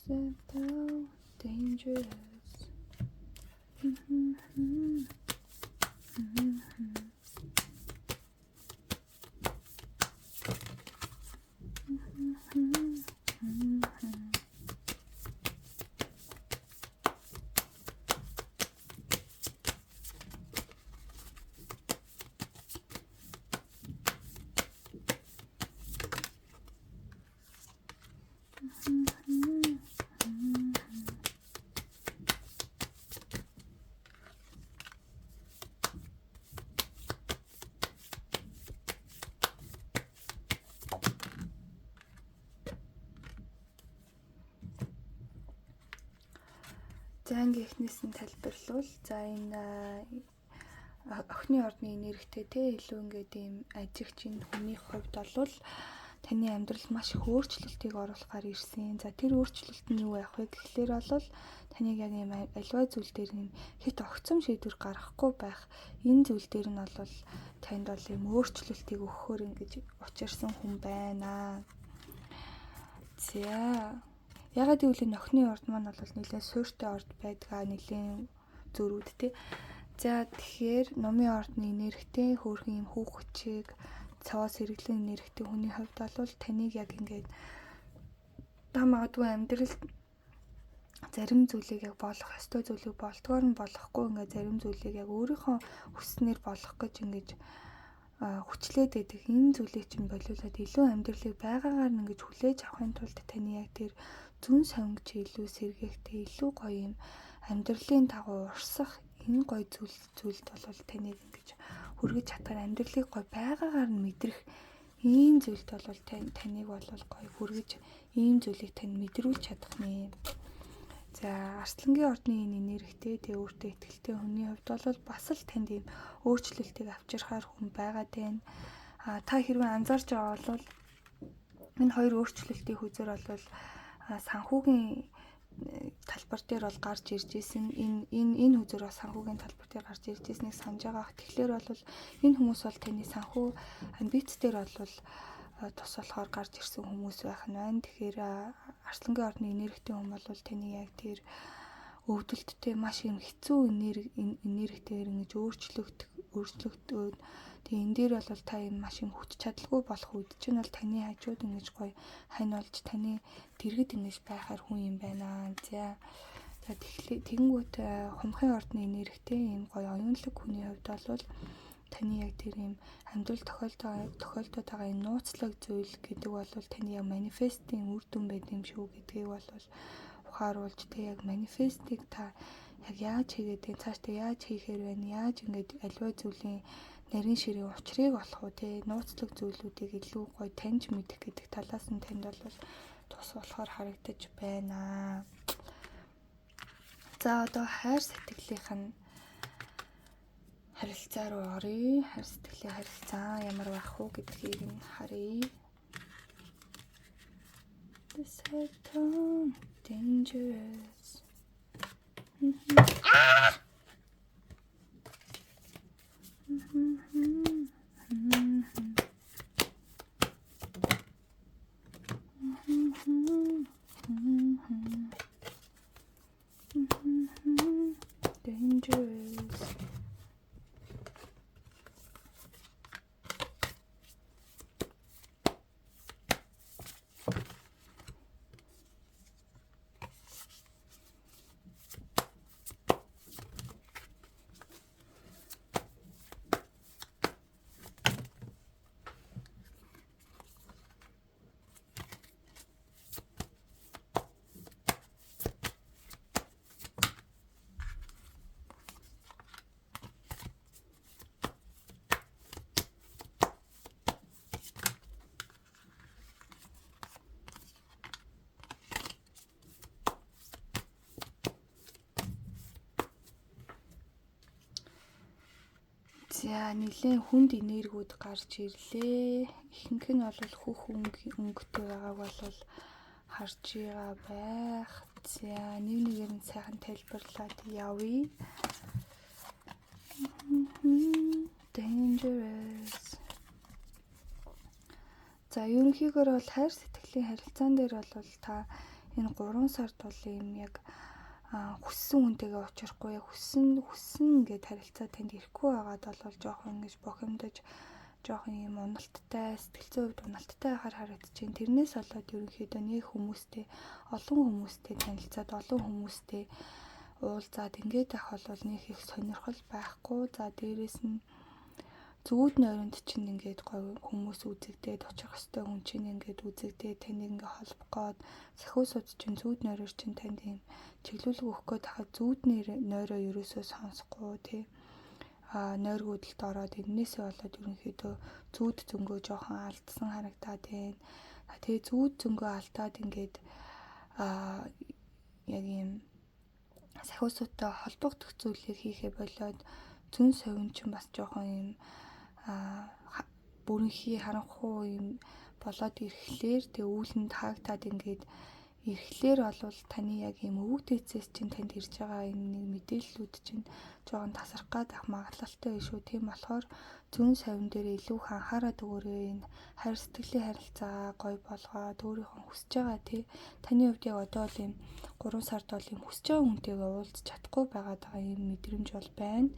So dangerous. За ингээ эхнээс нь тайлбарлавал за энэ охины ордны нэрхтээ те илүү ингээд ийм ажигчин хүний хувьд бол таны амьдрал маш их өөрчлөлтийг оруулахаар ирсэн. За тэр өөрчлөлт нь юу байх вэ гэхлээр бол таныг яг ийм альва зүйл дээр нь хит огцом шийдвэр гаргахгүй байх. Энэ зүйл дээр нь бол танд бол ийм өөрчлөлтийг өгөхөөр ингэж учирсан хүн байна. За ягаад гэвэл энэ охины орд маань бол нэлээд суурьтай орд байдгаа нэлээд зөрүүд те. За тэгэхээр номын ордны нэрхтээ хөөрхөн юм хүүхчиг цаваас хэрэглэн нэрхтээ хүний хувьд бол таныг яг ингээд та магадгүй амьдралд зарим зүйлийг яг болох ёстой зүйлийг болдгоор нь болохгүй ингээд зарим зүйлийг яг өөрийнхөө хүснээр болох гэж ингэж хүчлээд байдаг. Энэ зүйлийг чинь болиулаад илүү амьдралыг байгаагаар нь ингэж хүлээж авахын тулд таны яг тэр зүн сонгож илүү сэргээхтэй илүү гоё юм амьдралын дагуу урсах энэ гоё зүйлд бол таныг ингэж хүргэж чадхаар амьдралыг гоё байгаагаар нь мэдрэх ийм зүйлд бол таныг бол гоё хүргэж ийм зүйлийг тань мэдрүүлж чадах нэ. За Арслангийн ордны энэ нэрхтээ тэг өөртөө ихтэй хүний хувьд бол бас л танд ийм өөрчлөлтийг авчирхаар хүн байгаад байна. Та хэрвээ анзаарч байгаа бол энэ хоёр өөрчлөлтийн хүзэр бол санхүүгийн талбар дээр бол гарч ирж исэн. Энэ хүзэр бас санхүүгийн талбар дээр гарч ирж ирснийг санаж байгаа. Тэгэхээр бол энэ хүмүүс бол таны санхүү амбиц дээр бол тус болохоор гарч ирсэн хүмүүс байх нь байна. Тэгэхээр Арслангийн ордны энергитэй хүн бол таны яг тэр өвдөлттэй маш юм хэцүү энергитэйгээр ингэж өөрчлөгдөөд тэгээ энэ дээр бол та юм маш юм хүч чадалгүй болох үед чинь бол таны хажууд ингэж гоё хань болж таны дэргэд ингэж байхаар хүн юм байна. За тэгэнгүүт хумхын ордны энергитэй юм гоё оюунлаг хүний хувьд бол таны яг тэр юм амьдрал тохиолдоод байгаа юм нууцлаг зүйл гэдэг бол таны яг манифестийн үр дүн байд юм шүү гэдгийг бол ухааруулж тэг яг манифестийг та яг яаж хийгээд вэ? Цаашдаа яаж хийхээр байна? Яаж ингэж аливаа зүйлийн нарийн ширээ учрыг олох уу те нууцлаг зүйлүүдийг илүү гоё таньж мэдэх гэдэг талаас нь танд бол тус болохоор харагдаж байна. За одоо хайр сэтгэлийнх нь харилцаа руу оръё. Хайр сэтгэлийн харилцаа ямар байх вэ гэдгийг нь харъя. So dangerous. Dangerous. За нэлээд хүнд энергиуд гарч ирлээ. Ихэнх нь бол хөх өнгөтэй байгааг бол харж байгаа байх. За нэгээр нь сайхан тайлбарлаад явъя. Dangerous. За ерөнхийдөө бол хайр сэтгэлийн харилцаан дээр бол та энэ 3 сард бол юм яг хүссэн хүнтэйгээ уулзахгүй хүссэн ингээд харилцаа танд ирэхгүй байгаад бол жоохон ингэж бохимдож жоохон юм уналттай сэтгэл зүйн хувьд уналттай байхаар харагдчихээн. Тэрнээс болоод ерөнхийдөө нэг хүмүүстэй олон хүмүүстэй танилцаад олон хүмүүстэй уулзаад ингээд байх бол нэг их сонирхол байхгүй. За дээрэс нь зүуд нойронд чинь ингээд гоё хүмүүс үзэгдээд очих хөстэй хүн чинь ингээд үзэгдээд таныг ингээд холбох гээд сахиусууд чинь зүуд нойроор чинь танд юм чиглүүлэг өгөх гээд хахад зүуд нойроо ерөөсөө сонсохгүй тий нойргуудалд ороод энээсээ болоод ерөнхийдөө зүуд зөнгөө жоохон алдсан харагдаад байна. Тэгээ зүуд зөнгөө алдаад ингээд яг юм сахиусуудтай холбогдох зүйлийг хийхээ болоод зүүн совин чинь бас жоохон юм бүрэнхий харанхуй юм болоод ирэхлээр тэг үүлэнд хаагдаад ингээд ирэхлээр бол таны яг юм өвөг дээдсээс чинь танд ирж байгаа энэ нэг мэдээллүүд чинь жоохон тасрах гад ах магадлалтай биш үү. Тийм болохоор зүүн совин дээр илүү их анхаарал өгөөрэй. Энэ хайр сэтгэлийн харилцаа гоё болгоод өөрийнхөө хүсэж байгаа тий таны хувьд яг одоо л юм 3 сард бол юм хүсэж байгаа хүнтэйгээ уулзах чадахгүй байгаад байгаа юм мэдрэмж бол байна.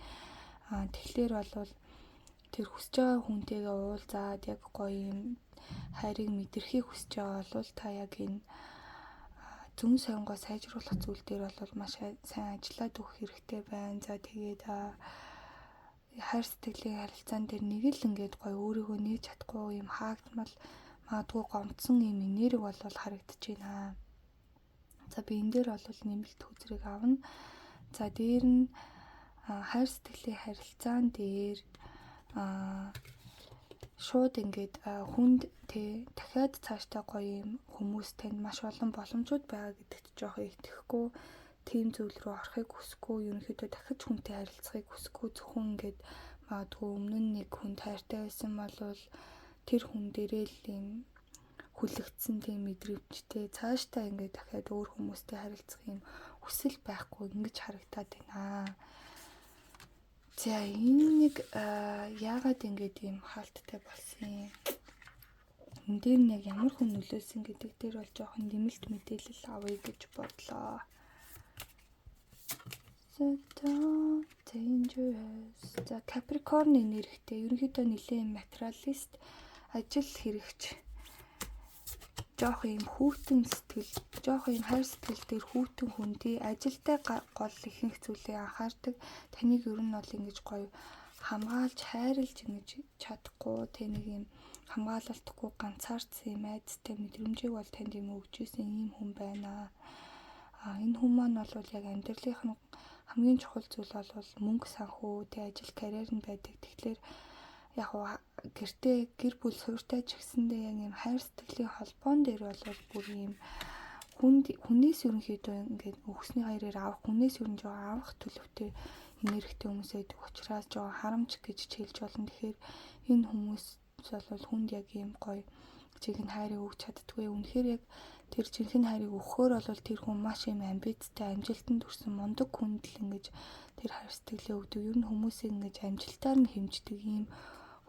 Тэгэхээр бол тэр хүсэж байгаа хүнтэйгээ уулзаад яг гоё юм хайрыг мэдрэхийг хүсэж байгаа бол та яг энэ зүүн совингоо сайжруулах зүйл дээр бол маш сайн ажиллаад өгөх хэрэгтэй байна. За тэгээд хайр сэтгэлийн харилцаан дээр нэг л ингээд гоё өөрийгөө нээж чадахгүй юм хаагдмал магадгүй гомдсон юм энерги бол харагдаж байна. За би энэ дээр бол нэмэлт үзрэг авна. За дээр нь хайр сэтгэлийн харилцаан дээр шууд ингээд хүнд тэ дахиад цаашдаа гоё юм хүмүүс танд маш олон боломжууд байгаа гэдэгт жоохон итгэхгүй тийм зүйл рүү орохыг хүсэхгүй ерөнхийдөө дахиж хүнтэй харилцахыг хүсэхгүй зөвхөн ингээд магадгүй өмнө нь нэг хүн хайртай байсан бол тэр хүн дээрээ л юм хүлэгдсэн тийм мэдрэмжтэй цаашдаа ингээд дахиад өөр хүмүүстэй харилцах юм хүсэл байхгүй ингэж харагдаад байна. За энэ нэг яагаад ингэж юм хаалттай болсон юм. Энэ дээр нь яг ямар хүн нөлөөлсөн гэдэг дээр бол жоохон нэмэлт мэдээлэл авъя гэж бодлоо. So dangerous. За Capricorn энергитэй ерөнхийдөө нэлээд материалист ажил хэрэгч жоох юм хүүтэн сэтгэл, жоох юм хайр сэтгэл дээр хүүтэн хүндий ажилтай гол ихэнх зүйлээ анхаардаг. Таныг ер нь бол ингэж гоё хамгаалж, хайрлж ингэж чадахгүй, тэ нэг юм хамгаалалтгүй ганцаардсан юм айдастай мэдрэмжийг бол танд юм өгч ирсэн ийм хүн байна. Энэ хүн маань бол яг амьдралынх нь хамгийн чухал зүйл бол мөнгө санхүү, тэ ажил карьер нь байдаг. Тэгэхээр яг гэртээ гэр бүл суурьтай ч гэсэндээ яг юм хайр сэтгэлийн холбоон дээр бол бүр юм хүнээс ерөнхийдөө ингээд өгсний хоёроор авах хүнээс ерөн жоо авах төлөвтэй энергитэй хүмүүс байдаг учраас жоо харамч гэж хэлж болно. Тэгэхээр энэ хүмүүс бол хүнд яг юм гоё чиглэн хайрыг өгч чаддгүй. Үнэхээр яг тэр жинхэнэ хайрыг өгөхөөр бол тэр хүн маш юм амбицтай, амжилтанд хүрсэн мундаг хүнд л ингэж тэр хайр сэтгэлээ өгдөг. Ер нь хүмүүсийг ингэж амжилтаар нь хэмждэг юм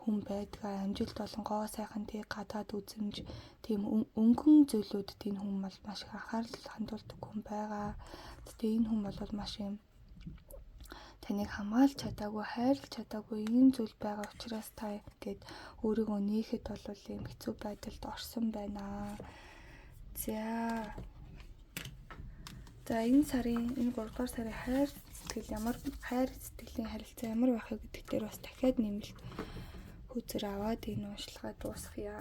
хүн байдаг. Амжилт болон гоо сайхан тий гадаад үзэмж тийм өнгөн зүйлүүдэд энэ хүн бол маш их анхаарал хандуулдаг хүн байгаа. Тэгтээ энэ хүн бол маш юм таныг хамгаалж чадаагүй, хайрлаж чадаагүй ийм зүйл байгаа учраас та ингээд өөрийгөө нээхэд бол юм хэцүү байдалд орсон байна. За энэ сарын энэ 3 дугаар сарын хайр сэтгэлийн харилцаа ямар байхыг гэдэг дээр бас дахиад нэмэлт хүзэр аваад энэ уншлагаа дуусгая.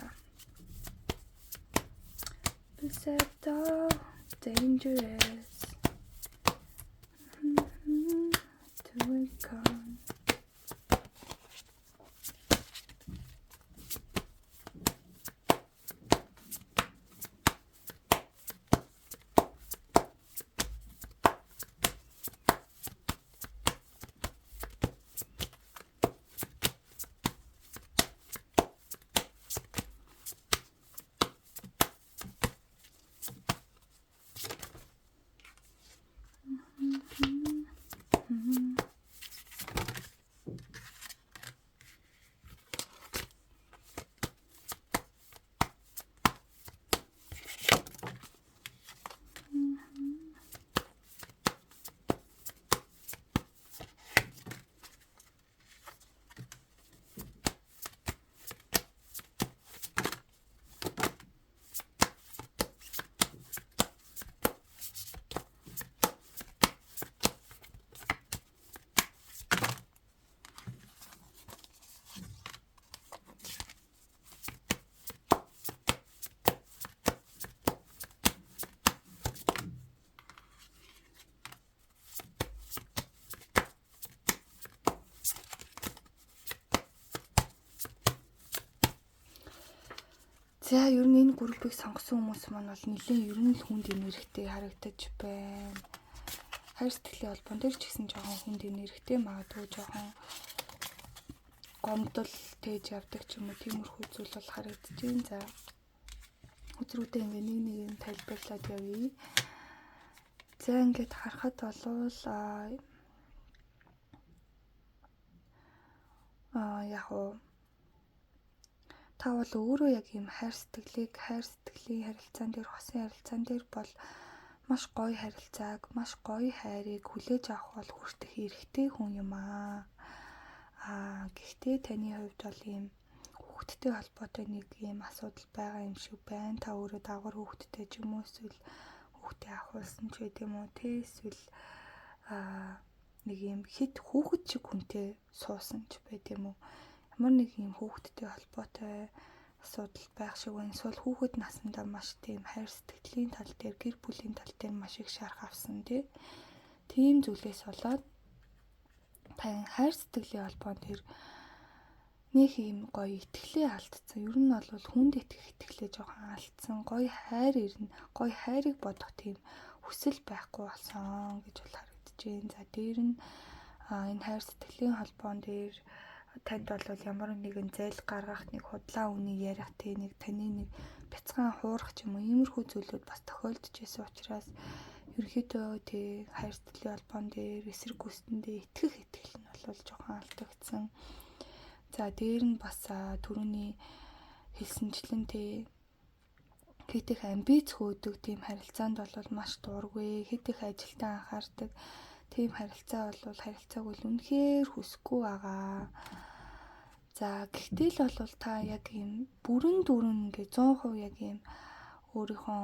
So dangerous. To welcome. За ер нь энэ группийг сонгосон хүмүүс маань бол нэлээд ер нь л хүнд нэрхтэй харагдаж байна. Хайр сэтгэлийн холбоон дээр ч гэсэн жоохон хүнд нэрхтэй магадгүй жоохон гомдол тээж явдаг ч юм уу тиймэрхүү зүйл бол харагдаж байна. За өдрүүдээ ингээ нэг юм тайлбарлаад явъя. За ингээд харахад болвол яг уу та бол өөрөө яг юм хайр сэтгэлийн харилцаан дээр, хосын харилцаан дээр бол маш гоё харилцааг, маш гоё хайрыг хүлээж авах бол хүртэх эрхтэй хүн юм аа. Гэхдээ таны хувьд бол ийм хүүхэдтэй холбоотой нэг ийм асуудал байгаа юм шиг байна. Та өөрөө дагвар хүүхэдтэй ч юм уу эсвэл хүүхдээ авахулсан ч гэдэг юм уу те эсвэл нэг ийм хит хүүхэд шиг хүнтэй суусан ч байт юм уу. Ямар нэг юм хүүхэдтэй холбоотой асуудал байх шиг байна. Эсвэл хүүхэд насндаа маш тийм хайр сэтгэлийн тал дээр, гэр бүлийн тал дээр маш их шарх авсан тийм зүйлээс болоод тань хайр сэтгэлийн холбоон дээр нэг юм гоё итгэлээ алдсан. Ер нь бол хүнд итгэх итгэлээ жоохон алдсан. Гоё хайр ирнэ. Гоё хайрыг бодох тийм хүсэл байхгүй болсон гэж бол харагдаж байна. За дээр нь энэ хайр сэтгэлийн холбоон дээр танд бол ямар нэгэн зээл гаргах, нэг худлаа үнийг ярих, нэг таны нэг бяцхан хуурах ч юм уу иймэрхүү зүйлүүд бас тохиолдож байсан учраас ерөнхийдөө хайр сэтгэлийн холбоон дээр эсрэг гүйцэтгэндээ итгэх итгэл нь бол жоохон алдагдсан. За дээр нь бас түрүүний хэлсэнчлэн хэд их амбиц хөөдөг тийм харилцаанд бол маш дургүй, хэд их ажилдаа анхаардаг тийм харилцаа бол харилцааг бол үнэхээр хүсэхгүй байгаа. За гэхдээ л бол та яг юм бүрэн дүрэн ингээ 100% яг юм өөрийнхөө